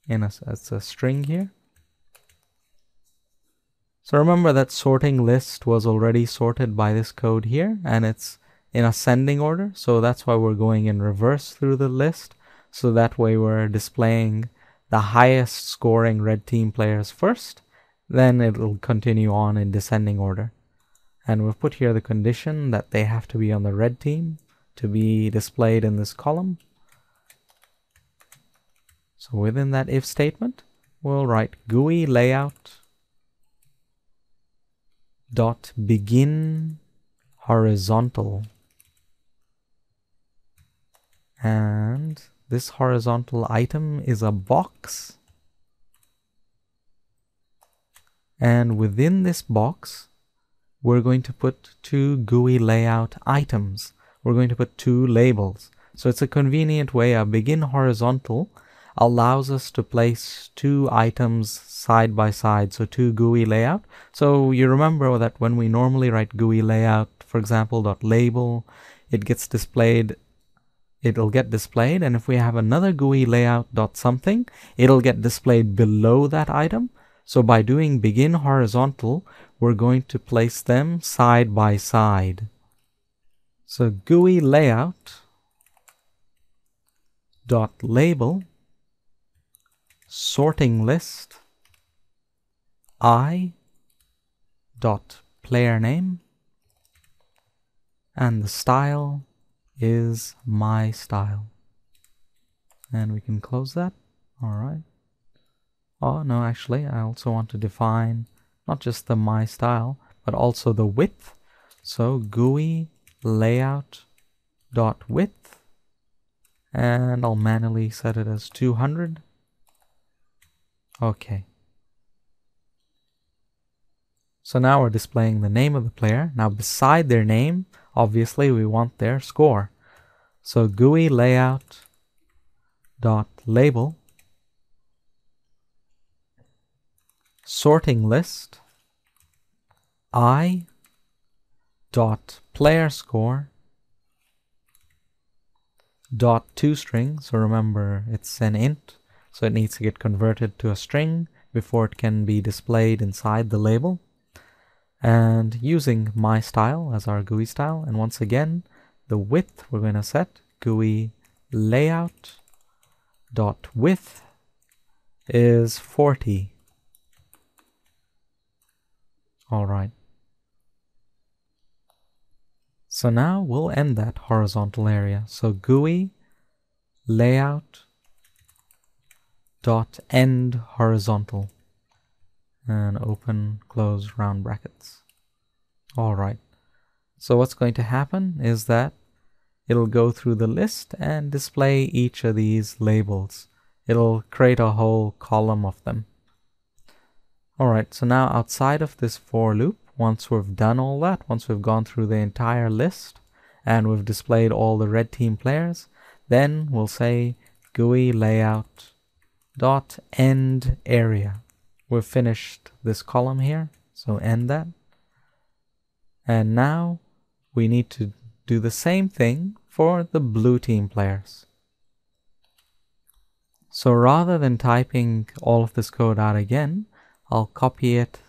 Speaker 1: it's a string here. So remember that sorting list was already sorted by this code here, and it's in ascending order, so that's why we're going in reverse through the list, so that way we're displaying the highest scoring red team players first, then it'll continue on in descending order. And we've put here the condition that they have to be on the red team to be displayed in this column. So within that if statement, we'll write GUI layout dot begin horizontal, and this horizontal item is a box, and within this box we're going to put two GUI layout items. We're going to put two labels. So it's a convenient way. A begin horizontal allows us to place two items side by side, so two GUI layout. So you remember that when we normally write GUI layout, for example, .label, it gets displayed, it'll get displayed, and if we have another GUI layout .something, it'll get displayed below that item. So by doing begin horizontal, we're going to place them side by side. So GUI layout .label sorting list I player name, and the style is my style. And we can close that. All right. Oh no, actually I also want to define not just the my style, but also the width. So GUI layout .width, and I'll manually set it as 200. Okay. So now we're displaying the name of the player. Now beside their name, obviously we want their score. So GUI layout .label sorting list I .PlayerScore .toString. So remember, it's an int, so it needs to get converted to a string before it can be displayed inside the label. and using my style as our GUI style. And once again, the width we're going to set GUI layout dot width is 40. All right. So now we'll end that horizontal area. So GUI layout dot end horizontal, and open, close round brackets. All right. So what's going to happen is that it'll go through the list and display each of these labels. It'll create a whole column of them. All right, so now outside of this for loop, once we've done all that, once we've gone through the entire list and we've displayed all the red team players, then we'll say GUI layout dot end area. We've finished this column here, so end that. And now we need to do the same thing for the blue team players. So rather than typing all of this code out again, I'll copy it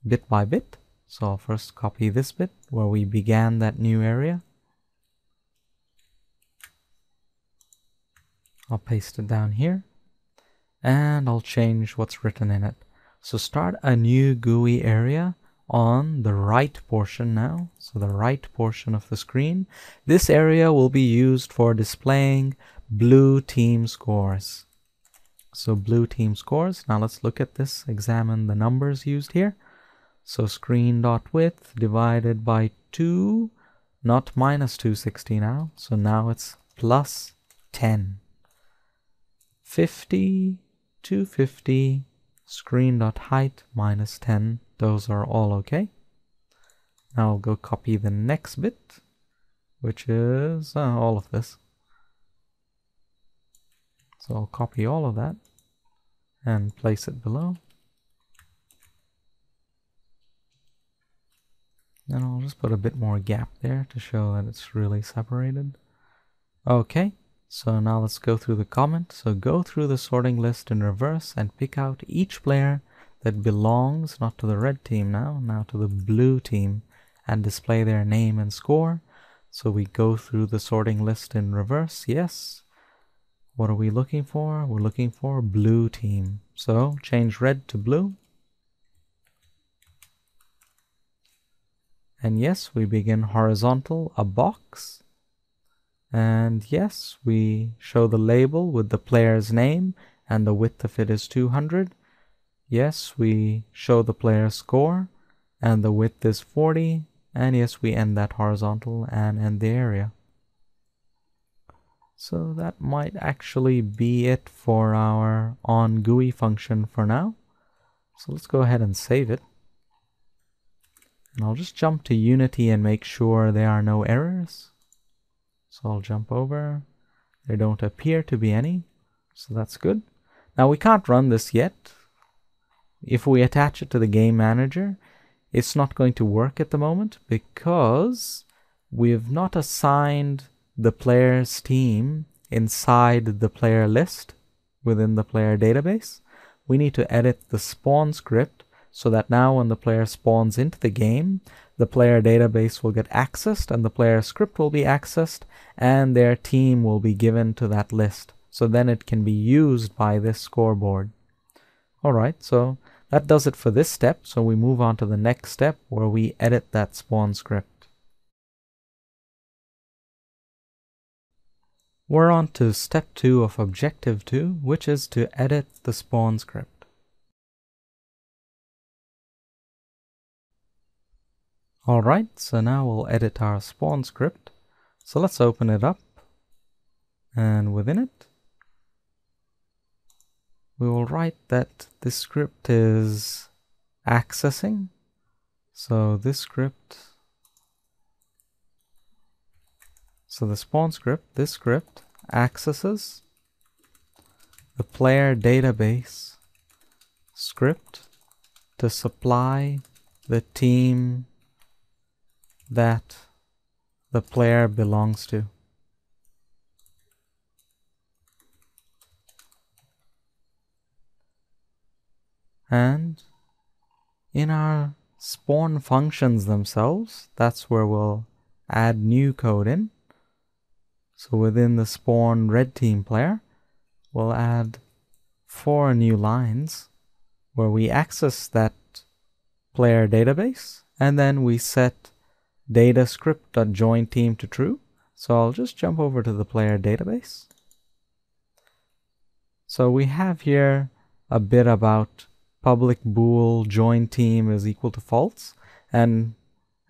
Speaker 1: bit by bit. So I'll first copy this bit where we began that new area. I'll paste it down here, and I'll change what's written in it. So start a new GUI area on the right portion now. So the right portion of the screen. This area will be used for displaying blue team scores. So blue team scores. Now let's look at this, examine the numbers used here. So screen.width divided by 2, not minus 260 now. So now it's plus 10. 50, 250, screen.height minus 10. Those are all okay. Now I'll go copy the next bit, which is all of this. So I'll copy all of that and place it below. And I'll just put a bit more gap there to show that it's really separated. Okay, so now let's go through the comment. So go through the sorting list in reverse and pick out each player that belongs not to the red team now to the blue team, and display their name and score. So we go through the sorting list in reverse, yes. What are we looking for? We're looking for blue team. So change red to blue. And yes, we begin horizontal, a box. And yes, we show the label with the player's name, and the width of it is 200. Yes, we show the player's score, and the width is 40. And yes, we end that horizontal and end the area. So that might actually be it for our onGUI function for now. So let's go ahead and save it. And I'll just jump to Unity and make sure there are no errors. So I'll jump over. There don't appear to be any. So that's good. Now we can't run this yet. If we attach it to the game manager, it's not going to work at the moment because we've not assigned the player's team inside the player list within the player database. We need to edit the spawn script so that now when the player spawns into the game, the player database will get accessed and the player script will be accessed and their team will be given to that list. So then it can be used by this scoreboard. Alright, so that does it for this step. So we move on to the next step where we edit that spawn script. We're on to step 2 of objective 2, which is to edit the spawn script. Alright, so now we'll edit our spawn script. So let's open it up, and within it we will write that this script is accessing. So this script, so the spawn script, this script accesses the player database script to supply the team that the player belongs to. And in our spawn functions themselves, that's where we'll add new code in. So within the spawn red team player, we'll add 4 new lines where we access that player database, and then we set data script.join team to true. So I'll just jump over to the player database. So we have here a bit about public bool join team is equal to false, and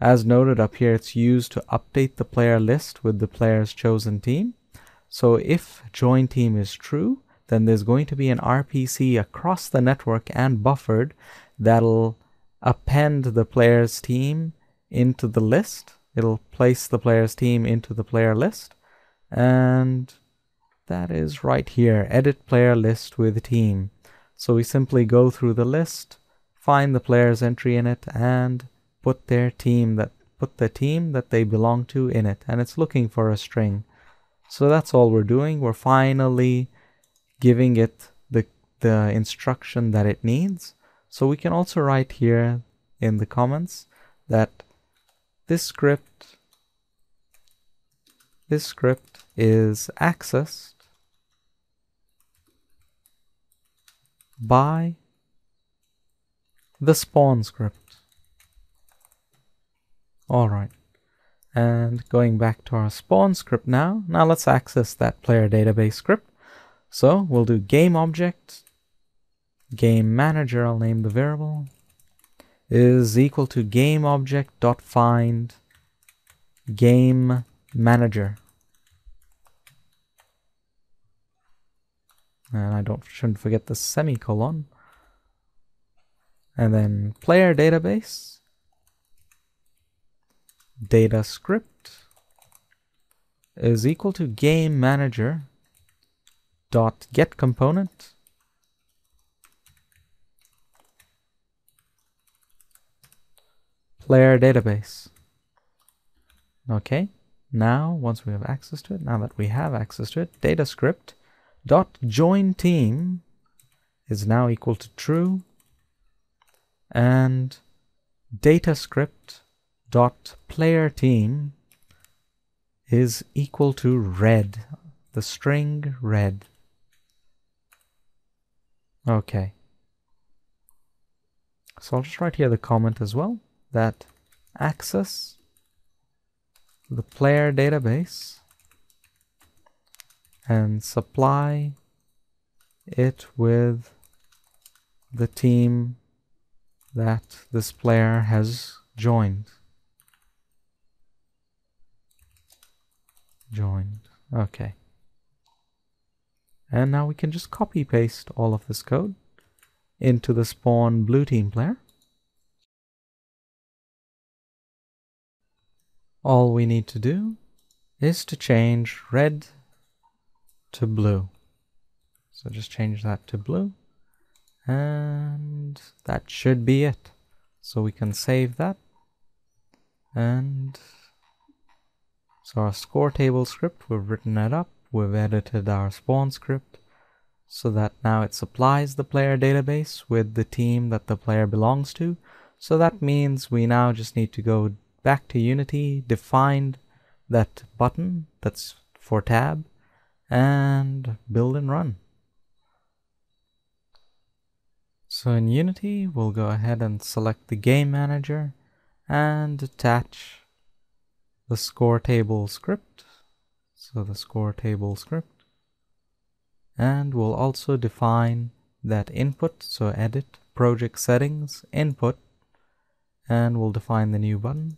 Speaker 1: as noted up here, it's used to update the player list with the player's chosen team. So if join team is true, then there's going to be an RPC across the network and buffered that'll append the player's team into the list. It'll place the player's team into the player list, and that is right here, edit player list with team. So we simply go through the list, find the player's entry in it, and put the team that they belong to in it, and it's looking for a string. So that's all we're doing. We're finally giving it the instruction that it needs. So we can also write here in the comments that this script is accessed by the spawn script. Alright, and going back to our spawn script now let's access that player database script. So we'll do game object, game manager, I'll name the variable, is equal to game object dot find game manager. And I shouldn't forget the semicolon. And then player database data script is equal to game manager dot get component player database. Okay, now once we have access to it, data script dot join team is now equal to true, and data script dot player team is equal to red, the string red. Okay, so I'll just write here the comment as well, that access the player database and supply it with the team that this player has joined. Okay. And now we can just copy paste all of this code into the spawn blue team player. All we need to do is to change red to blue. So just change that to blue, and that should be it. So we can save that. And so our Scoretable script, we've written that up. We've edited our spawn script so that now it supplies the player database with the team that the player belongs to. So that means we now just need to go back to Unity, define that button that's for tab, and build and run. So in Unity, we'll go ahead and select the game manager and attach the Scoretable script. So the Scoretable script. And we'll also define that input, so edit, project settings, input, and we'll define the new button.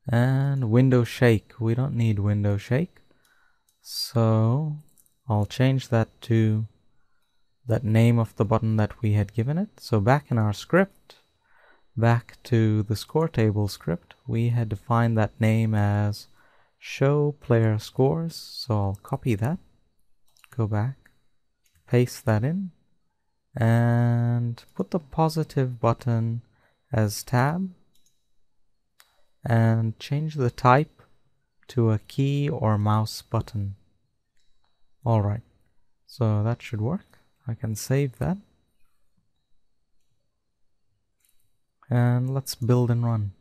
Speaker 1: And window shake, we don't need window shake. So I'll change that to that name of the button that we had given it. So back in our script, back to the Scoretable script, we had defined that name as show player scores. So I'll copy that, go back, paste that in, and put the positive button as tab, and change the type to a key or mouse button. Alright, so that should work. I can save that. And let's build and run.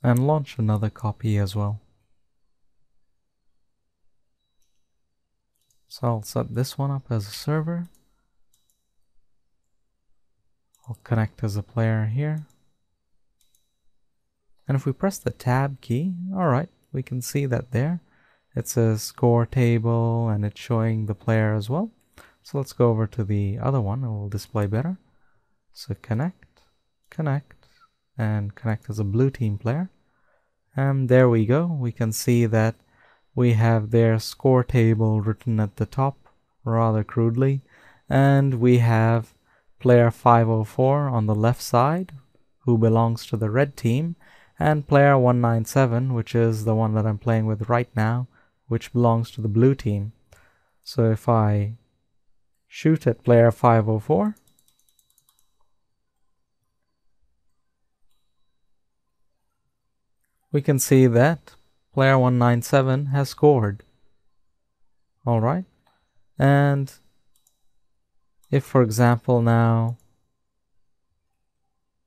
Speaker 1: And launch another copy as well. So I'll set this one up as a server. I'll connect as a player here. And if we press the tab key, alright, we can see that there. It says score table and it's showing the player as well. So let's go over to the other one, it will display better. So connect, and connect as a blue team player. And there we go. We can see that we have their score table written at the top rather crudely. And we have player 504 on the left side, who belongs to the red team, and player 197, which is the one that I'm playing with right now, which belongs to the blue team. So if I shoot at player 504, we can see that player 197 has scored. Alright, and if, for example, now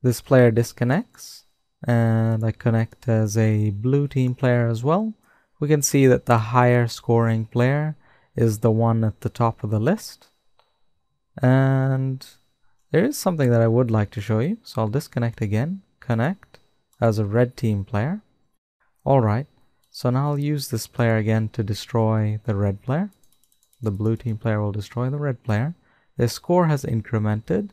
Speaker 1: this player disconnects and I connect as a blue team player as well, we can see that the higher scoring player is the one at the top of the list. And there is something that I would like to show you. So I'll disconnect again, connect as a red team player. Alright, so now I'll use this player again to destroy the red player. The blue team player will destroy the red player. Their score has incremented.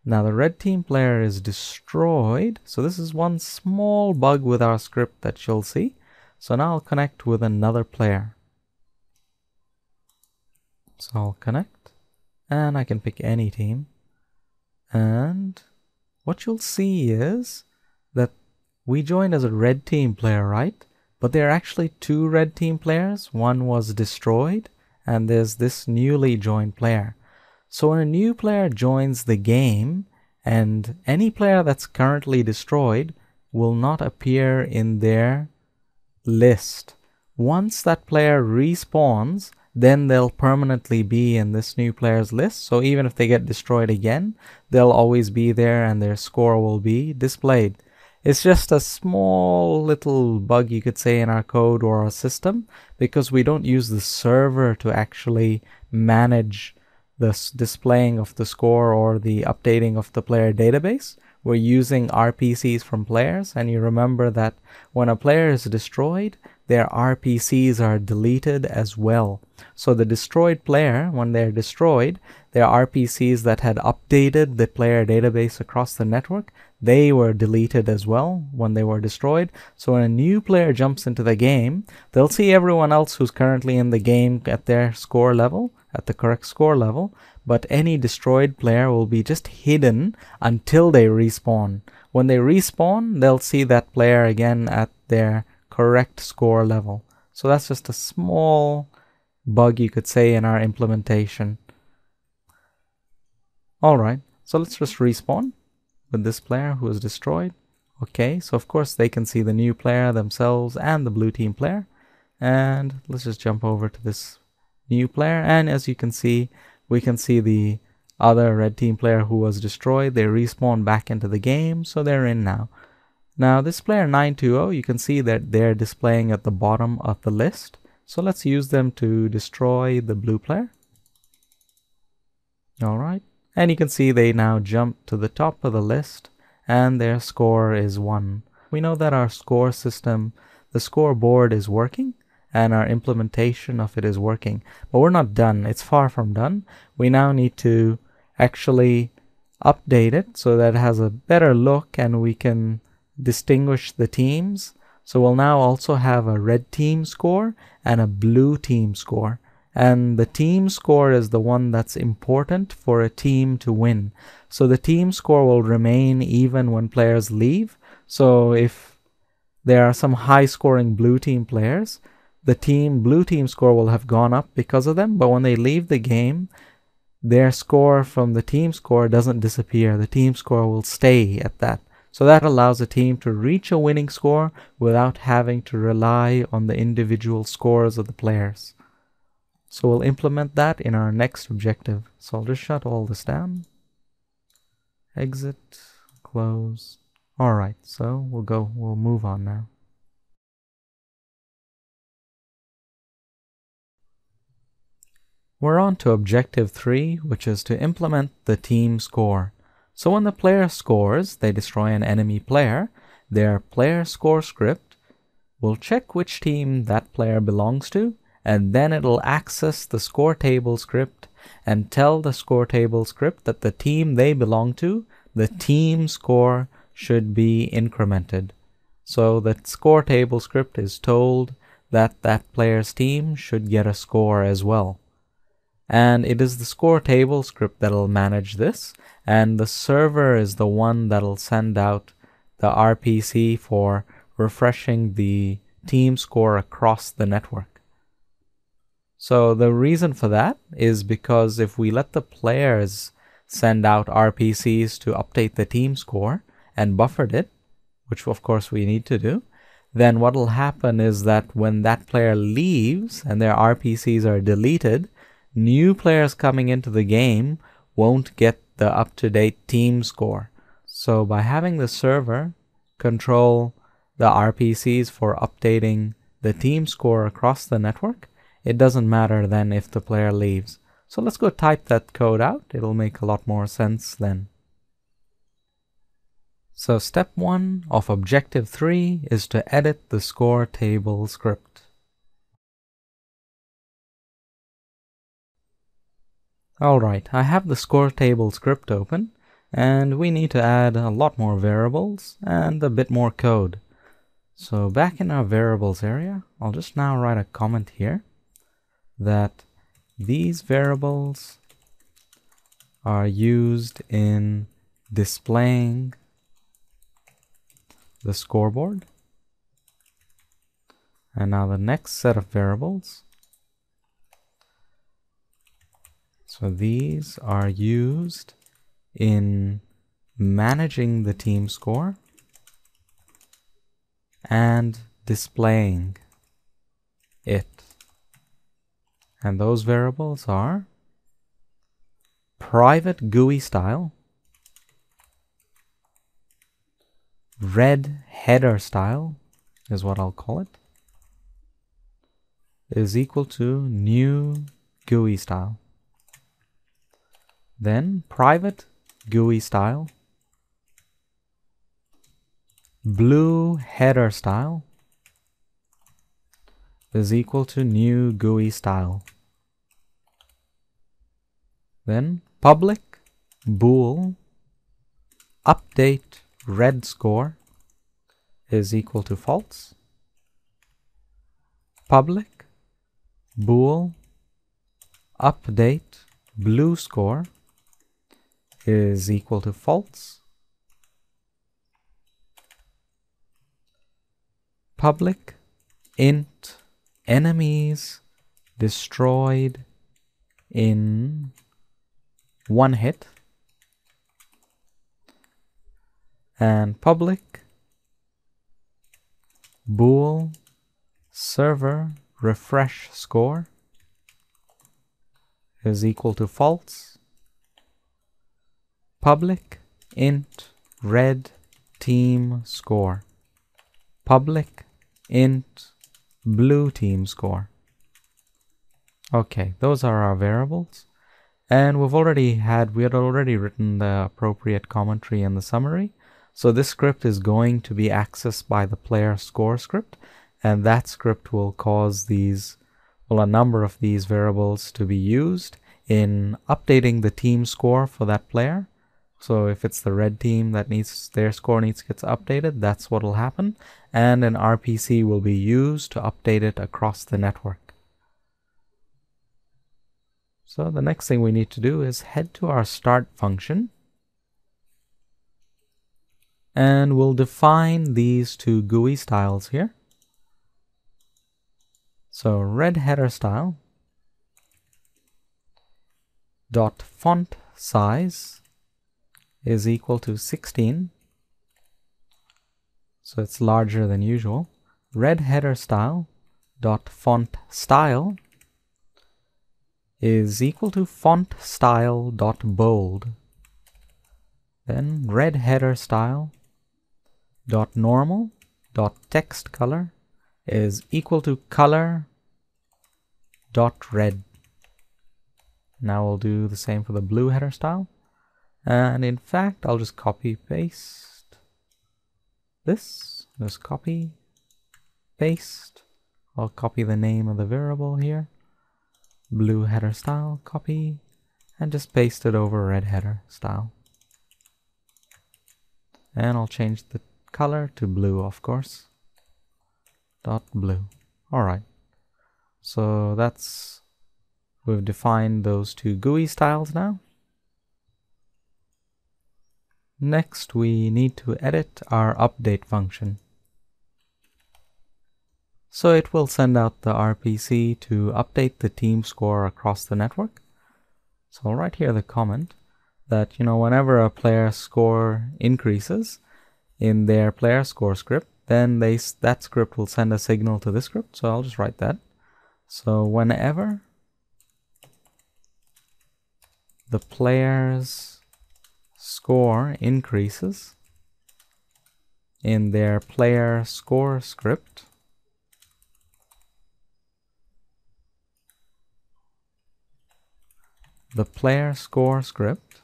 Speaker 1: Now the red team player is destroyed. So this is one small bug with our script that you'll see. So now I'll connect with another player. So I'll connect and I can pick any team. And what you'll see is that we joined as a red team player, right? But there are actually two red team players. One was destroyed and there's this newly joined player. So when a new player joins the game, and any player that's currently destroyed will not appear in their list. Once that player respawns, then they'll permanently be in this new player's list. So even if they get destroyed again, they'll always be there and their score will be displayed. It's just a small little bug, you could say, in our code or our system, because we don't use the server to actually manage the displaying of the score or the updating of the player database. We're using RPCs from players, and you remember that when a player is destroyed, their RPCs are deleted as well. So the destroyed player, when they're destroyed, their RPCs that had updated the player database across the network, they were deleted as well when they were destroyed. So when a new player jumps into the game, they'll see everyone else who's currently in the game at their score level, at the correct score level, but any destroyed player will be just hidden until they respawn. When they respawn, they'll see that player again at their correct score level. So that's just a small bug, you could say, in our implementation. Alright, so let's just respawn with this player who was destroyed. Okay, so of course they can see the new player themselves and the blue team player. And let's just jump over to this new player, and as you can see, we can see the other red team player who was destroyed. They respawn back into the game, so they're in now. Now this player 920, you can see that they're displaying at the bottom of the list. So let's use them to destroy the blue player. Alright, and you can see they now jump to the top of the list and their score is 1. We know that our score system, the scoreboard, is working and our implementation of it is working. But we're not done. It's far from done. We now need to actually update it so that it has a better look and we can distinguish the teams. So we'll now also have a red team score and a blue team score. And the team score is the one that's important for a team to win. So the team score will remain even when players leave. So if there are some high scoring blue team players, the blue team score will have gone up because of them, but when they leave the game, their score from the team score doesn't disappear. The team score will stay at that. So that allows a team to reach a winning score without having to rely on the individual scores of the players. So we'll implement that in our next objective. So I'll just shut all this down. Exit, close. All right, so we'll move on now. We're on to objective 3, which is to implement the team score. So when the player scores, they destroy an enemy player, their PlayerScore script will check which team that player belongs to, and then it'll access the Scoretable script and tell the Scoretable script that the team they belong to, the team score should be incremented. So the Scoretable script is told that that player's team should get a score as well. And it is the Scoretable script that'll manage this, and the server is the one that'll send out the RPC for refreshing the team score across the network. So the reason for that is because if we let the players send out RPCs to update the team score and buffered it, which of course we need to do, then what will happen is that when that player leaves and their RPCs are deleted, new players coming into the game won't get the up-to-date team score. So by having the server control the RPCs for updating the team score across the network, it doesn't matter then if the player leaves. So let's go type that code out. It'll make a lot more sense then. So step 1 of objective 3 is to edit the Scoretable script. Alright, I have the Scoretable script open, and we need to add a lot more variables and a bit more code. So back in our variables area, I'll just now write a comment here that these variables are used in displaying the scoreboard. And now the next set of variables. So these are used in managing the team score and displaying it. And those variables are private GUI style, red header style is what I'll call it, is equal to new GUI style. Then private GUI style, blue header style is equal to new GUI style. Then public bool update red score is equal to false. Public bool update blue score is equal to false. Public int enemies destroyed in one hit, and public bool server refresh score is equal to false. Public int red team score, public int blue team score. Okay, those are our variables, and we had already written the appropriate commentary and the summary. So this script is going to be accessed by the PlayerScore script, and that script will cause a number of these variables to be used in updating the team score for that player. So if it's the red team that their score gets updated, that's what will happen, and an RPC will be used to update it across the network. So the next thing we need to do is head to our start function, and we'll define these two GUI styles here. So red header style dot font size is equal to 16, so it's larger than usual. Red header style dot font style is equal to font style dot bold. Then red header style dot normal dot text color is equal to color dot red. Now we'll do the same for the blue header style. And in fact, I'll just copy paste this. Just copy, paste. I'll copy the name of the variable here. Blue header style, copy, and just paste it over red header style. And I'll change the color to blue, of course. Dot blue. Alright. So we've defined those two GUI styles now. Next, we need to edit our update function. So it will send out the RPC to update the team score across the network. So I'll write here the comment that, whenever a player score increases in their PlayerScore script, then that script will send a signal to this script. So I'll just write that. So whenever the player's score increases in their PlayerScore script, the PlayerScore script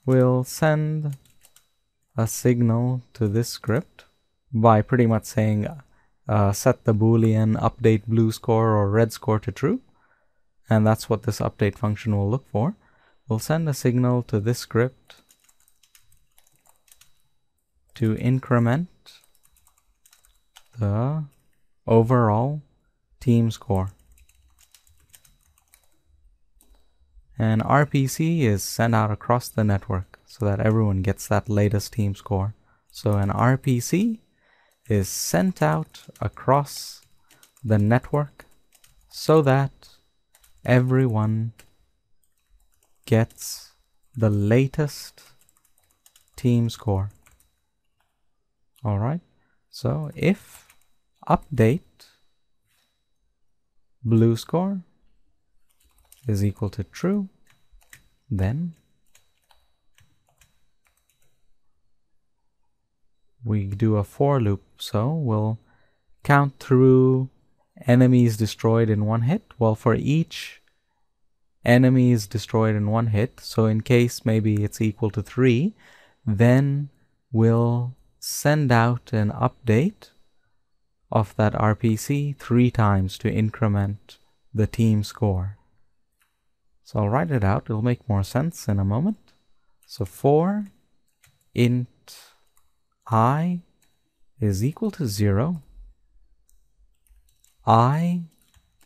Speaker 1: will send a signal to this script by pretty much saying set the boolean update blue score or red score to true, and that's what this update function will look for. We'll send a signal to this script to increment the overall team score. And RPC is sent out across the network so that everyone gets that latest team score. So an RPC is sent out across the network so that everyone gets the latest team score. Alright, so if update blue score is equal to true, then we do a for loop. So we'll count through enemies destroyed in one hit. Well, for each enemy is destroyed in one hit, so in case maybe it's equal to 3, then we'll send out an update of that RPC 3 times to increment the team score. So I'll write it out, it'll make more sense in a moment. So for int I is equal to 0, I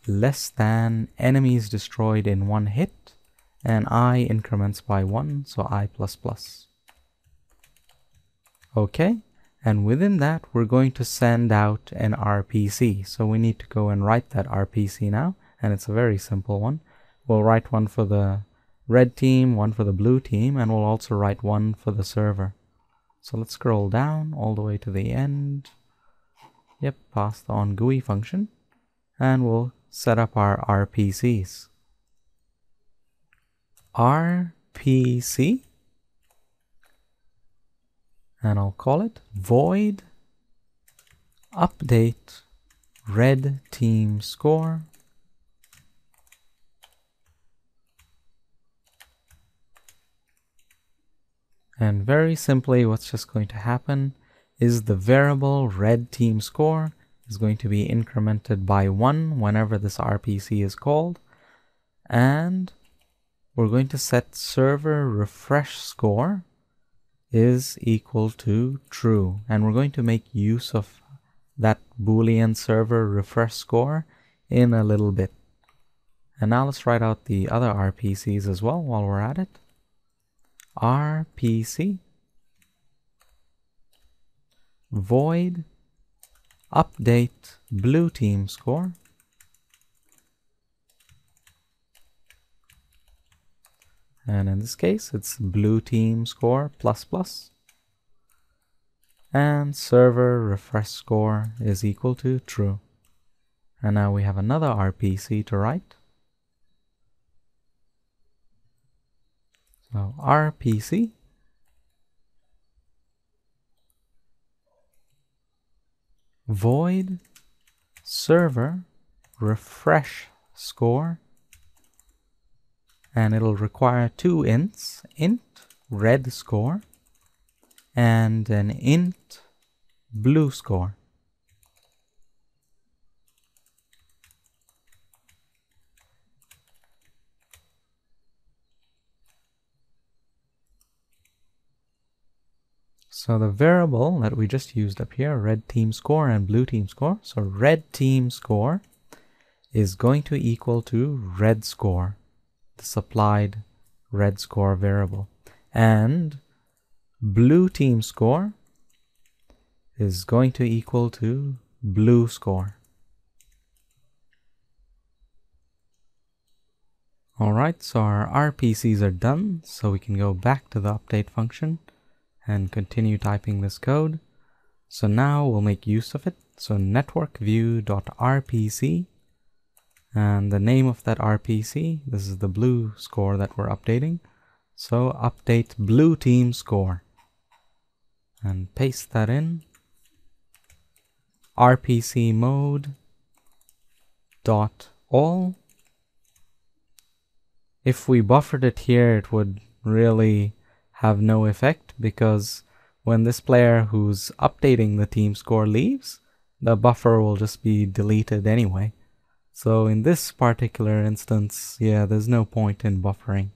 Speaker 1: less than enemies destroyed in one hit, and I increments by 1, so I++. Okay, and within that we're going to send out an RPC. So we need to go and write that RPC now, and it's a very simple one. We'll write one for the red team, one for the blue team, and we'll also write one for the server. So let's scroll down all the way to the end. Yep, pass the onGUI function, and we'll set up our RPCs. RPC, and I'll call it void update red team score And very simply, what's just going to happen is the variable red team score is going to be incremented by 1 whenever this RPC is called. And we're going to set server refresh score is equal to true. And we're going to make use of that Boolean server refresh score in a little bit. And now let's write out the other RPCs as well while we're at it. RPC void update blue team score. And in this case, it's blue team score plus plus. and server refresh score is equal to true. And now we have another RPC to write. So RPC void server refresh score, and it'll require two ints, int red score and an int blue score. So the variable that we just used up here, red team score and blue team score, so red team score is going to equal to red score, the supplied red score variable, and blue team score is going to equal to blue score. Alright, so our RPCs are done, so we can go back to the update function and continue typing this code. So now we'll make use of it. So network view.rpc, and the name of that RPC, this is the blue score that we're updating. So update blue team score, and paste that in. RPC mode dot all. If we buffered it here, it would really have no effect, because when this player who's updating the team score leaves, the buffer will just be deleted anyway. So in this particular instance, yeah, there's no point in buffering.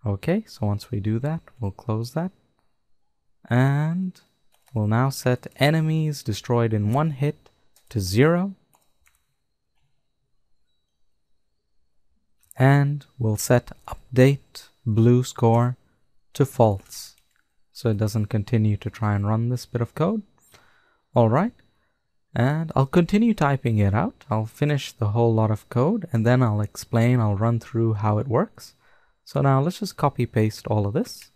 Speaker 1: Okay, so once we do that, we'll close that. And we'll now set enemies destroyed in one hit to 0. And we'll set update blue score to false, so it doesn't continue to try and run this bit of code. Alright, and I'll continue typing it out. I'll finish the whole lot of code, and then I'll explain, I'll run through how it works. So now let's just copy paste all of this.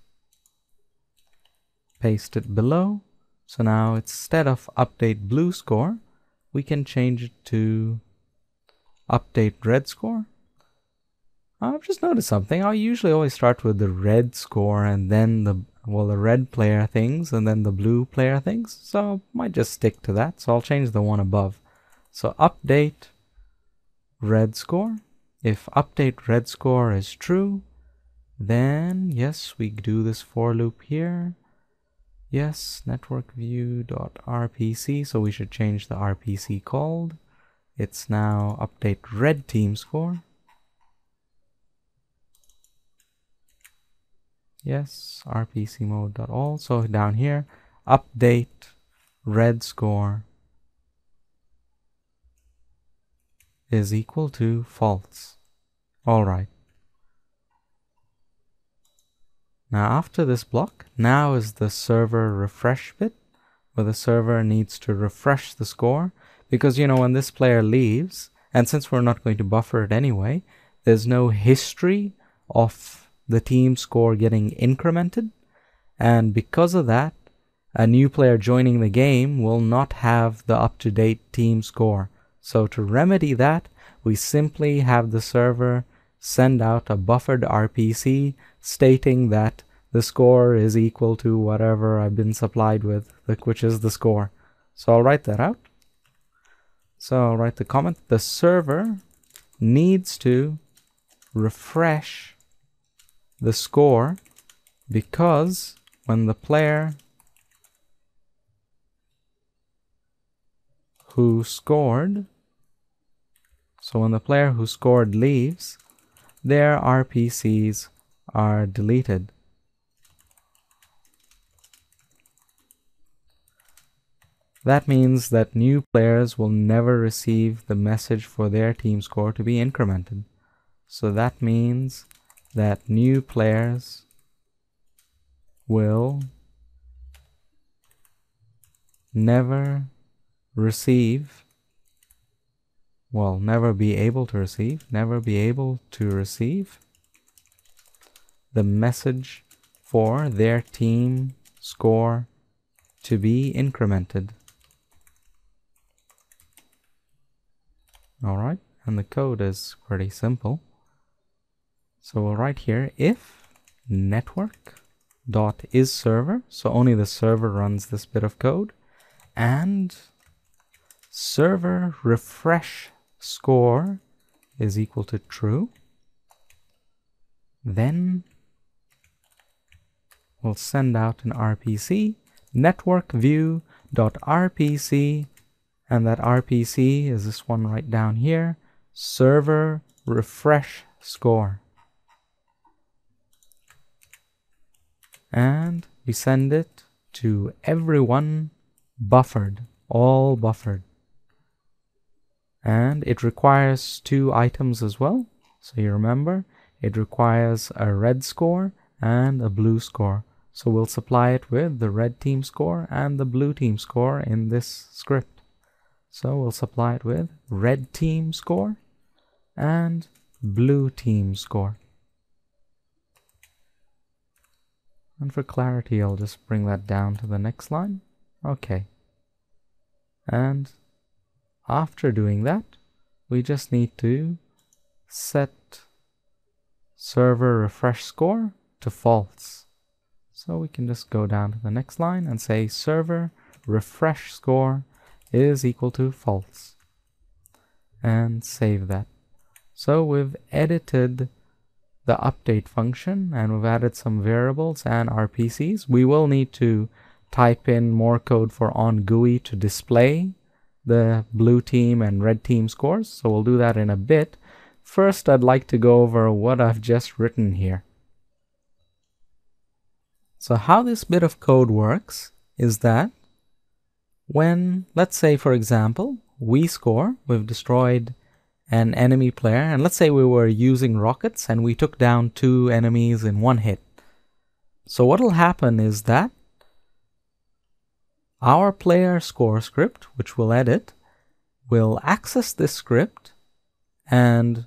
Speaker 1: Paste it below. So now instead of update blue score, we can change it to update red score. I've just noticed something. I usually always start with the red score and then the red player things and then the blue player things. So I might just stick to that. So I'll change the one above. So update red score. If update red score is true, then yes, we do this for loop here. Yes, network view.rpc. So we should change the RPC called. It's now update red team score. Yes, RPC mode.all. So down here, update red score is equal to false. Alright. Now after this block, now is the server refresh bit, where the server needs to refresh the score. Because, you know, when this player leaves, and since we're not going to buffer it anyway, there's no history of the team score getting incremented, and because of that, a new player joining the game will not have the up-to-date team score. So to remedy that, we simply have the server send out a buffered RPC stating that the score is equal to whatever I've been supplied with, which is the score. So I'll write that out. So I'll write the comment, the server needs to refresh the score because when the player who scored, so when the player who scored leaves, their RPCs are deleted. That means that new players will never receive the message for their team score to be incremented. So that means that new players will never receive, well, never be able to receive the message for their team score to be incremented. Alright, and the code is pretty simple. So we'll write here if network.isServer, so only the server runs this bit of code, and server refresh score is equal to true. Then we'll send out an RPC, network view.rpc, and that RPC is this one right down here, server refresh score. And we send it to everyone buffered, all buffered. And it requires 2 items as well. So you remember, it requires a red score and a blue score. So we'll supply it with the red team score and the blue team score in this script. So we'll supply it with red team score and blue team score. And for clarity, I'll just bring that down to the next line. Okay. And after doing that, we just need to set server refresh score to false. So we can just go down to the next line and say server refresh score is equal to false. And save that. So we've edited the update function and we've added some variables and RPCs. We will need to type in more code for onGUI to display the blue team and red team scores. So we'll do that in a bit. First, I'd like to go over what I've just written here. So how this bit of code works is that when, let's say for example, we score, we've destroyed an enemy player, and let's say we were using rockets and we took down 2 enemies in 1 hit. So what will happen is that our PlayerScore script, which we'll edit, will access this script, and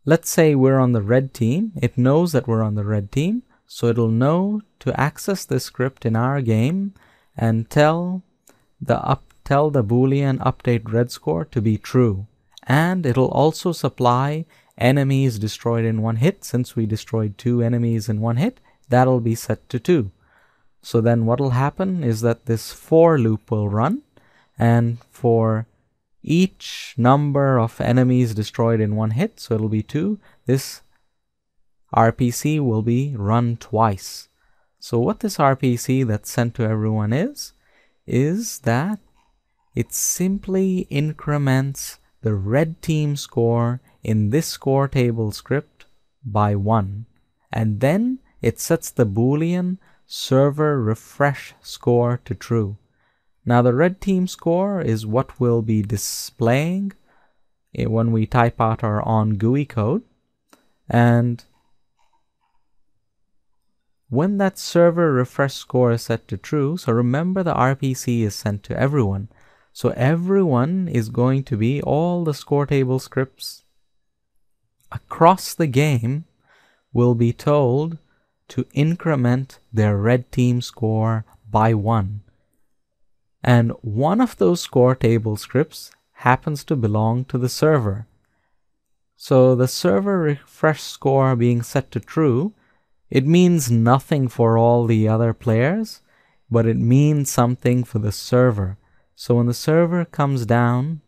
Speaker 1: let's say we're on the red team. It knows that we're on the red team, so it'll know to access this script in our game and tell the Boolean update red score to be true. And it'll also supply enemies destroyed in 1 hit. Since we destroyed 2 enemies in 1 hit, that'll be set to 2. So then what'll happen is that this for loop will run, and for each number of enemies destroyed in 1 hit, so it'll be 2, this RPC will be run twice. So what this RPC that's sent to everyone is that it simply increments the red team score in this Scoretable script by 1. And then it sets the Boolean server refresh score to true. Now the red team score is what we'll be displaying when we type out our onGUI code. And when that server refresh score is set to true, so remember the RPC is sent to everyone. So everyone is going to be, all the Scoretable scripts across the game will be told to increment their red team score by 1. And one of those Scoretable scripts happens to belong to the server. So the server refresh score being set to true, it means nothing for all the other players, but it means something for the server. So when the server comes down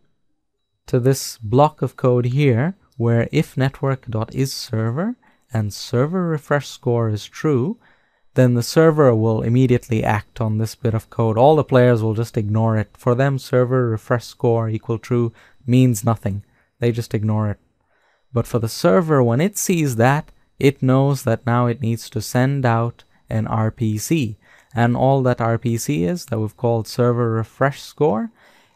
Speaker 1: to this block of code here, where if network.isServer and server refresh score is true, then the server will immediately act on this bit of code. All the players will just ignore it. For them, server refresh score equal true means nothing. They just ignore it. But for the server, when it sees that, it knows that now it needs to send out an RPC. And all that RPC is, that we've called server refresh score,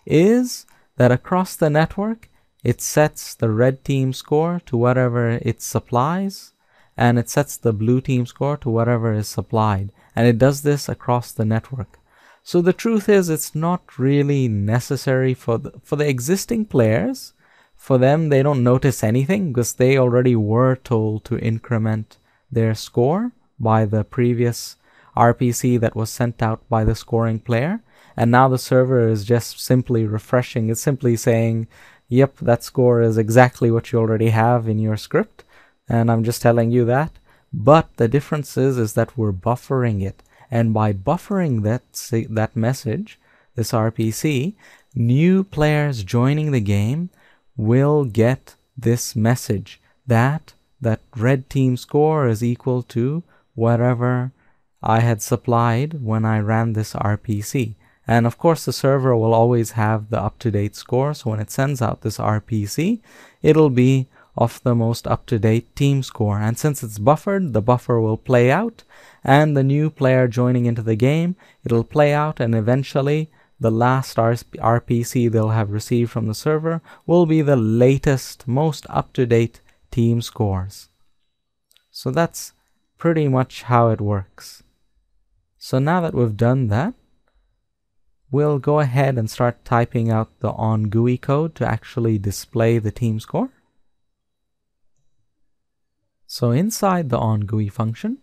Speaker 1: is that across the network, it sets the red team score to whatever it supplies, and it sets the blue team score to whatever is supplied. And it does this across the network. So the truth is, it's not really necessary for the existing players. For them, they don't notice anything because they already were told to increment their score by the previous RPC that was sent out by the scoring player. And now the server is just simply refreshing. It's simply saying, yep, that score is exactly what you already have in your script. And I'm just telling you that. But the difference is that we're buffering it. And by buffering that message, this RPC, new players joining the game will get this message that red team score is equal to whatever I had supplied when I ran this RPC. And of course the server will always have the up-to-date score, so when it sends out this RPC, it'll be of the most up-to-date team score. And since it's buffered, the buffer will play out, and the new player joining into the game, it'll play out, and eventually the last RPC they'll have received from the server will be the latest, most up-to-date team scores. So that's pretty much how it works. So now that we've done that, we'll go ahead and start typing out the onGUI code to actually display the team score. So inside the onGUI function,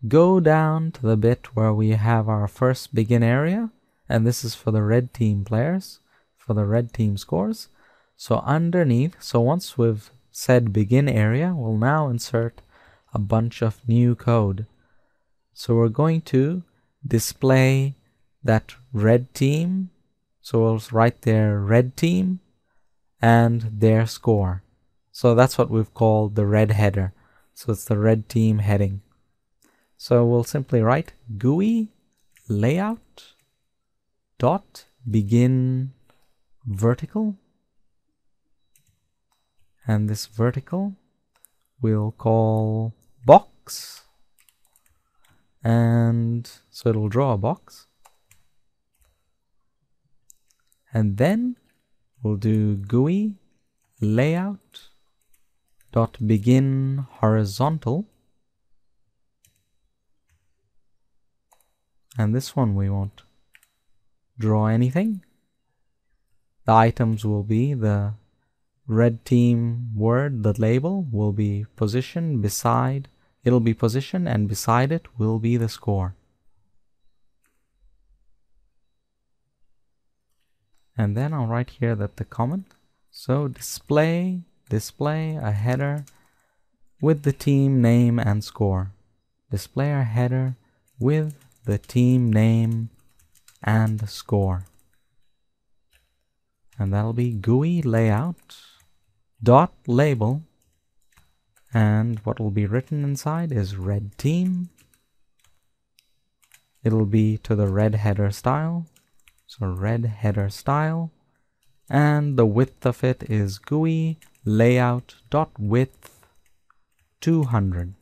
Speaker 1: go down to the bit where we have our first begin area, and this is for the red team players, for the red team scores. So underneath, so once we've said begin area, we'll now insert a bunch of new code. So we're going to display that red team, so we'll write there red team and their score. So that's what we've called the red header. So it's the red team heading. So we'll simply write GUI layout dot begin vertical, and this vertical we'll call box, and so it'll draw a box, and then we'll do GUI layout dot begin horizontal, and this one we won't draw anything. The items will be the red team word, the label will be positioned beside, it'll be positioned, and beside it will be the score. And then I'll write here that the comment, so display a header with the team name and score. Display a header with the team name and score. And that'll be GUI layout dot label, and what will be written inside is red team. It'll be to the red header style, so red header style, and the width of it is GUI layout dot width 200.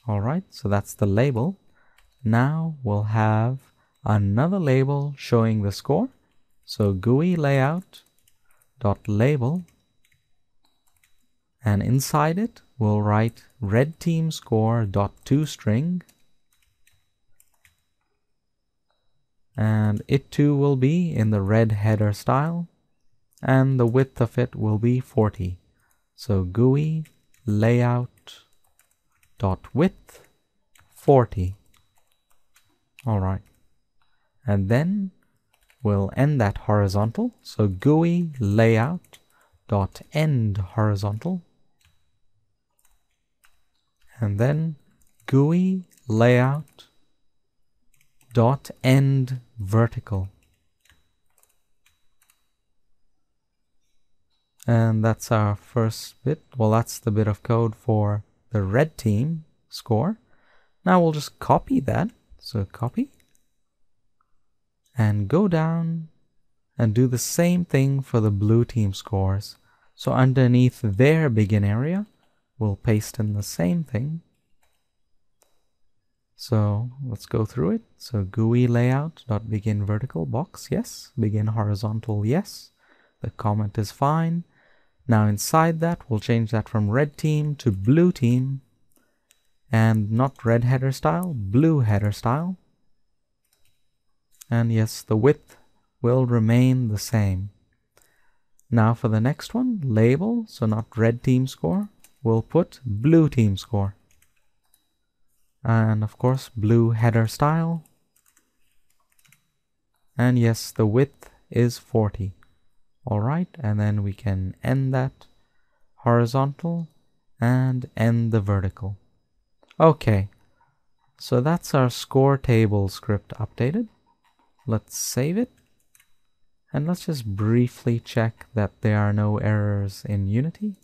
Speaker 1: Alright, so that's the label. Now we'll have another label showing the score. So GUI layout dot label, and inside it we'll write red team score dot toString, and it too will be in the red header style, and the width of it will be 40. So GUI layout dot width 40. Alright, and then we'll end that horizontal, so GUI layout dot end horizontal, and then GUI layout dot end vertical. And that's our first bit. Well, that's the bit of code for the red team score. Now we'll just copy that. So copy, and go down and do the same thing for the blue team scores. So underneath their begin area, we'll paste in the same thing. So let's go through it. So GUI layout dot begin vertical box, yes. Begin horizontal, yes. The comment is fine. Now inside that, we'll change that from red team to blue team, and not red header style, blue header style. And yes, the width will remain the same. Now for the next one, label, so not red team score, we'll put blue team score. And of course, blue header style. And yes, the width is 40. All right, and then we can end that horizontal and end the vertical. Okay, so that's our Scoretable script updated. Let's save it. And let's just briefly check that there are no errors in Unity.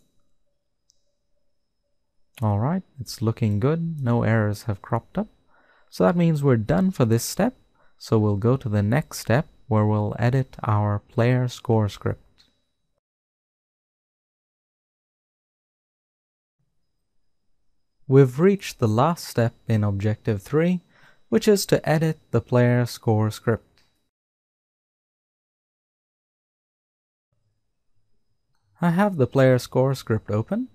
Speaker 1: All right, it's looking good. No errors have cropped up. So that means we're done for this step. So we'll go to the next step where we'll edit our PlayerScore script. We've reached the last step in Objective 3, which is to edit the PlayerScore script. I have the PlayerScore script open,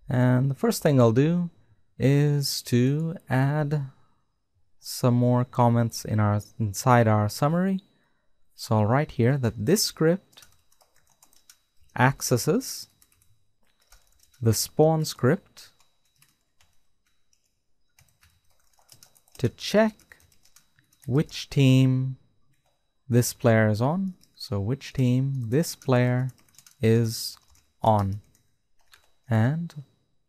Speaker 1: and the first thing I'll do is to add some more comments inside our summary. So I'll write here that this script accesses the spawn script to check which team this player is on. So which team this player is on. And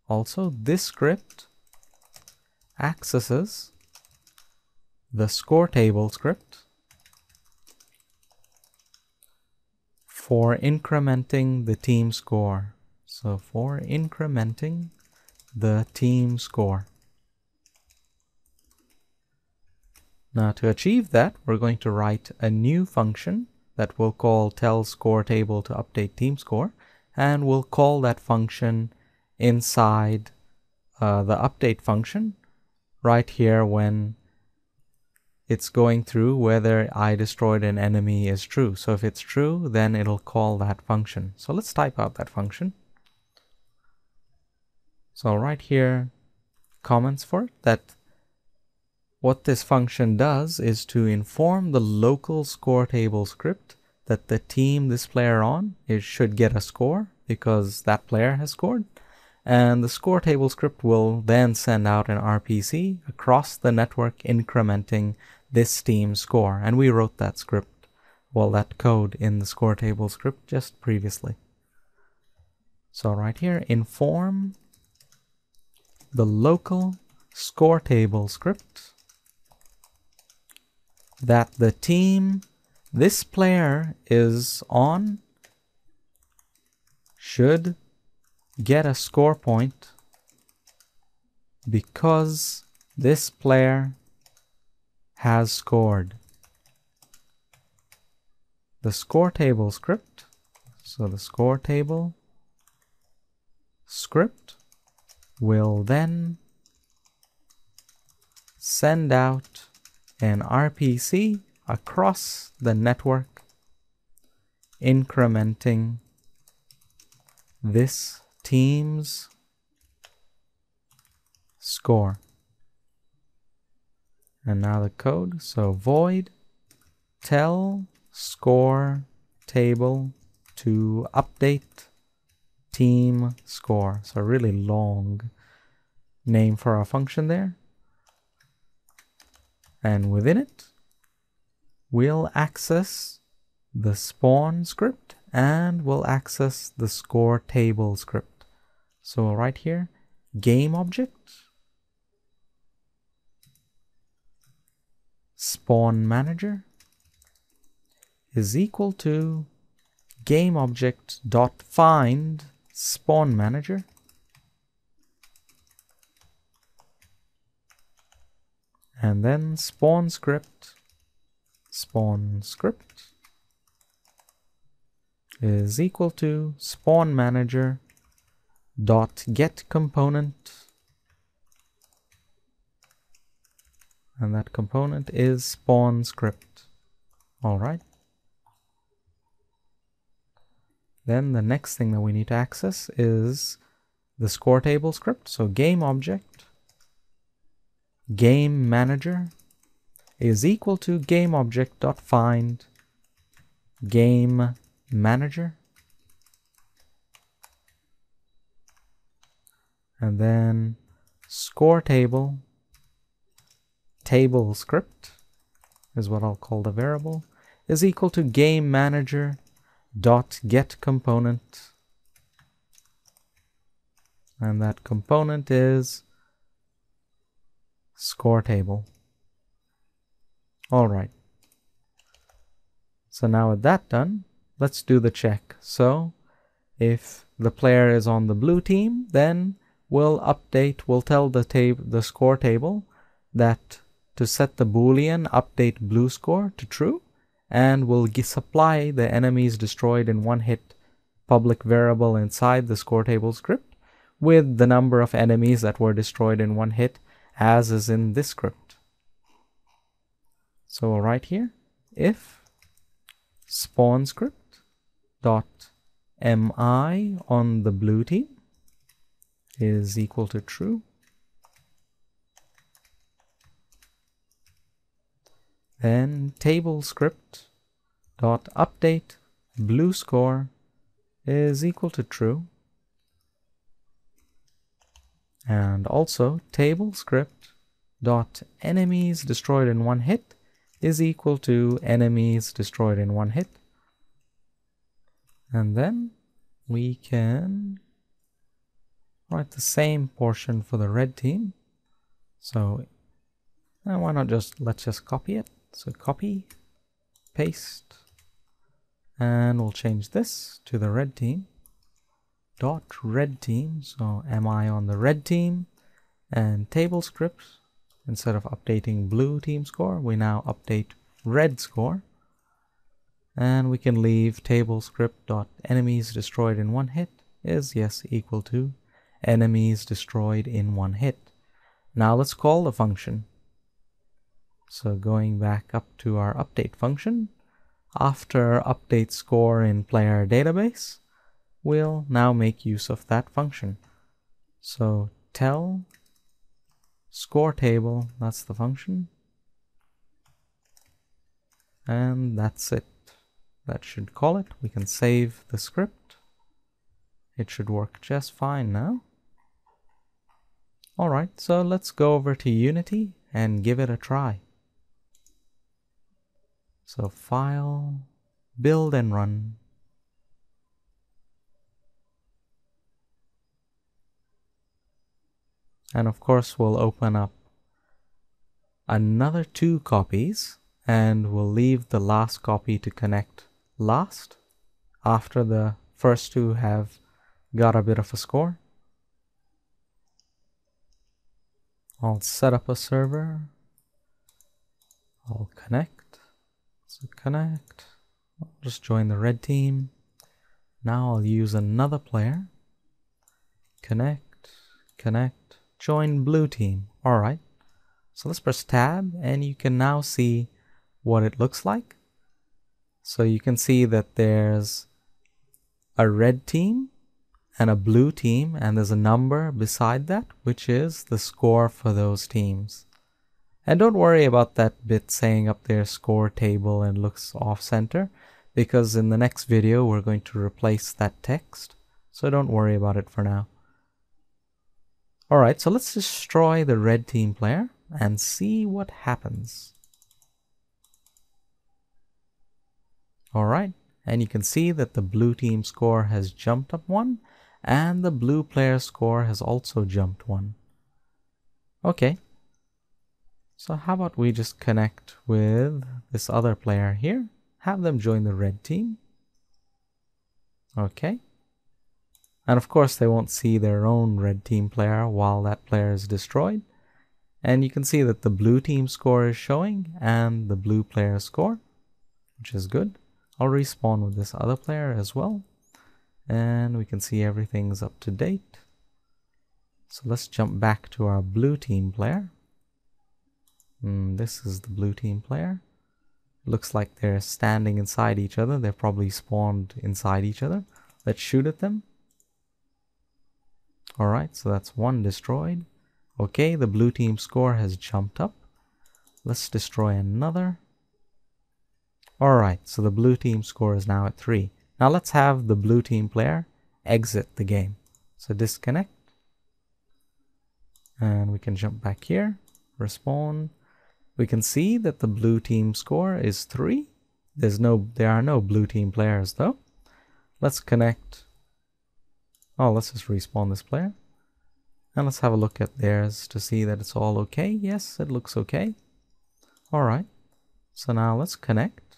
Speaker 1: also this script accesses the Scoretable script for incrementing the team score. So for incrementing the team score. Now to achieve that, we're going to write a new function that we'll call tell Scoretable to update team score, and we'll call that function inside the update function right here when it's going through whether I destroyed an enemy is true. So if it's true, then it'll call that function. So let's type out that function. So I'll write here comments for it, that what this function does is to inform the local Scoretable script that the team this player on should get a score because that player has scored. And the Scoretable script will then send out an RPC across the network incrementing this team score. And we wrote that script, well, that code in the Scoretable script just previously. So right here, inform the local Scoretable script that the team this player is on should get a score point because this player has scored. The Scoretable script, so the Scoretable script will then send out an RPC across the network incrementing this team's score. And now the code, so void tell score table to update team score. So a really long name for our function there. And within it, we'll access the spawn script and we'll access the Scoretable script. So right here, game object spawn manager is equal to game object dot find spawn manager, and then spawn script is equal to spawn manager dot get component, and that component is spawn script. All right. Then the next thing that we need to access is the Scoretable script. So game object game manager is equal to game object dot find game manager, and then Scoretable table script is what I'll call the variable, is equal to game manager dot get component, and that component is Scoretable. All right. So now with that done, let's do the check. So if the player is on the blue team, then we'll tell the score table that to set the boolean update blue score to true, and we'll supply the enemies destroyed in one hit public variable inside the score table script with the number of enemies that were destroyed in one hit as is in this script. So we'll write here if spawn script dot mi on the blue team is equal to true, then table script dot update blue score is equal to true, and also table script dot enemies destroyed in one hit is equal to enemies destroyed in one hit. And then we can write the same portion for the red team. So why not let's just copy it. So copy, paste, and we'll change this to the red team dot red team. So mi on the red team, and table script, instead of updating blue team score, we now update red score. And we can leave table script dot enemies destroyed in one hit is equal to enemies destroyed in one hit. Now let's call the function. So going back up to our update function, after update score in player database, we'll now make use of that function. So tell score table, that's the function, and that's it. That should call it. We can save the script. It should work just fine now. Alright, so let's go over to Unity and give it a try. So file, build and run. And of course we'll open up another 2 copies, and we'll leave the last copy to connect last after the first 2 have got a bit of a score. I'll set up a server. I'll connect. So connect. I'll just join the red team. Now I'll use another player. Connect, connect, join blue team. Alright. So let's press tab, and you can now see what it looks like. So you can see that there's a red team and a blue team, and there's a number beside that, which is the score for those teams. And don't worry about that bit saying up there score table and looks off center, because in the next video we're going to replace that text. So don't worry about it for now. Alright, so let's destroy the red team player and see what happens. Alright, and you can see that the blue team score has jumped up 1, and the blue player score has also jumped 1. Okay, so how about we just connect with this other player here, have them join the red team. Okay, and of course they won't see their own red team player while that player is destroyed. And you can see that the blue team score is showing and the blue player score, which is good. I'll respawn with this other player as well, and we can see everything's up to date. So let's jump back to our blue team player. This is the blue team player. Looks like they're standing inside each other. They're probably spawned inside each other. Let's shoot at them. Alright, so that's 1 destroyed. Okay, the blue team score has jumped up. Let's destroy another. Alright, so the blue team score is now at 3. Now let's have the blue team player exit the game. So disconnect. And we can jump back here, respawn, we can see that the blue team score is 3. There are no blue team players though. Let's connect. Oh, let's just respawn this player. And let's have a look at theirs to see that it's all okay. Yes, it looks okay. Alright. So now let's connect.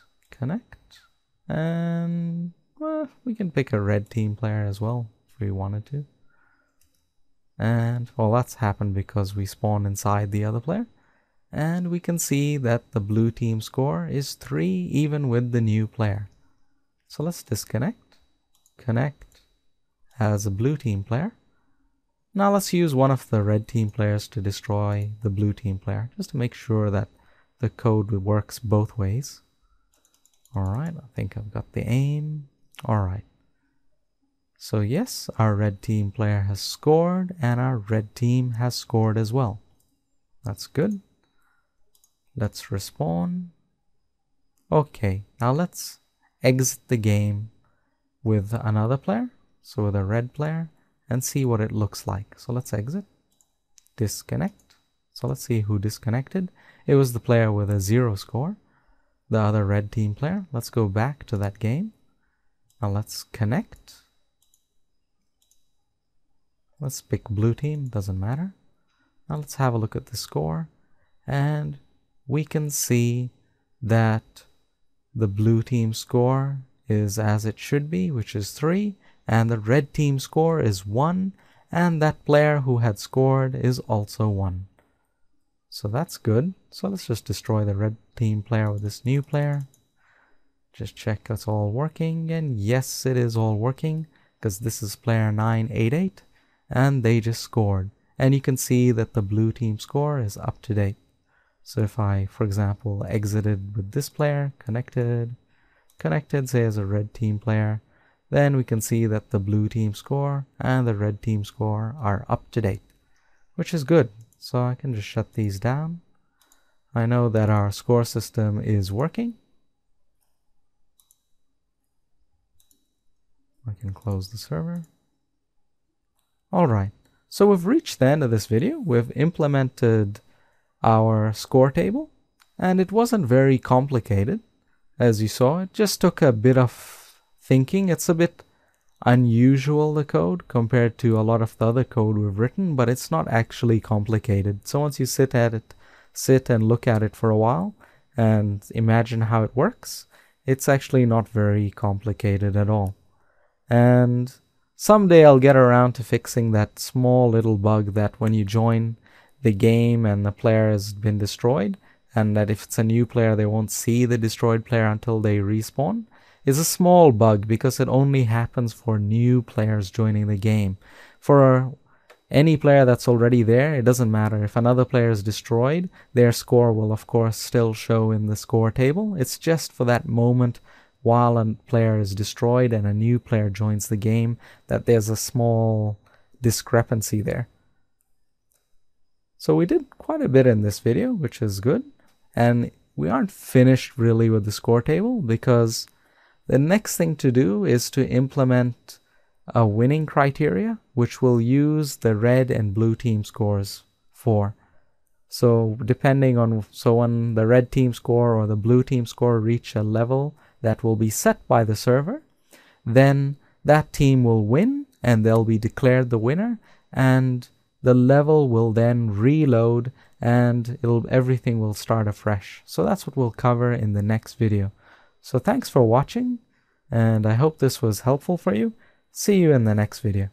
Speaker 1: And well, we can pick a red team player as well if we wanted to. And well, that's happened because we spawned inside the other player. And we can see that the blue team score is 3 even with the new player. So let's disconnect. Connect as a blue team player. Now let's use one of the red team players to destroy the blue team player, just to make sure that the code works both ways. Alright, I think I've got the aim. Alright. So yes, our red team player has scored and our red team has scored as well. That's good. Let's respawn. Okay, now let's exit the game with another player, so with a red player, and see what it looks like. So let's exit, disconnect. So let's see who disconnected. It was the player with a 0 score, the other red team player. Let's go back to that game. Now let's connect. Let's pick blue team, doesn't matter. Now let's have a look at the score, and we can see that the blue team score is as it should be, which is 3, and the red team score is 1, and that player who had scored is also 1. So that's good. So let's just destroy the red team player with this new player. Just check it's all working, and yes, it is all working, because this is player 988, and they just scored. And you can see that the blue team score is up to date. So if I, for example, exited with this player, connected, say as a red team player, then we can see that the blue team score and the red team score are up to date, which is good. So I can just shut these down. I know that our score system is working. I can close the server. Alright, so we've reached the end of this video. We've implemented our score table, and it wasn't very complicated. As you saw, it just took a bit of thinking. It's a bit unusual, the code, compared to a lot of the other code we've written, but it's not actually complicated. So once you sit and look at it for a while and imagine how it works, it's actually not very complicated at all. And someday I'll get around to fixing that small little bug that when you join the game and the player has been destroyed, and that if it's a new player they won't see the destroyed player until they respawn, is a small bug because it only happens for new players joining the game. For any player that's already there, it doesn't matter. If another player is destroyed, their score will of course still show in the score table. It's just for that moment while a player is destroyed and a new player joins the game that there's a small discrepancy there. So we did quite a bit in this video, which is good. And we aren't finished really with the score table, because the next thing to do is to implement a winning criteria, which we'll use the red and blue team scores for. So depending on, so when the red team score or the blue team score reach a level that will be set by the server, then that team will win and they'll be declared the winner, and the level will then reload and everything will start afresh. So that's what we'll cover in the next video. So thanks for watching, and I hope this was helpful for you. See you in the next video.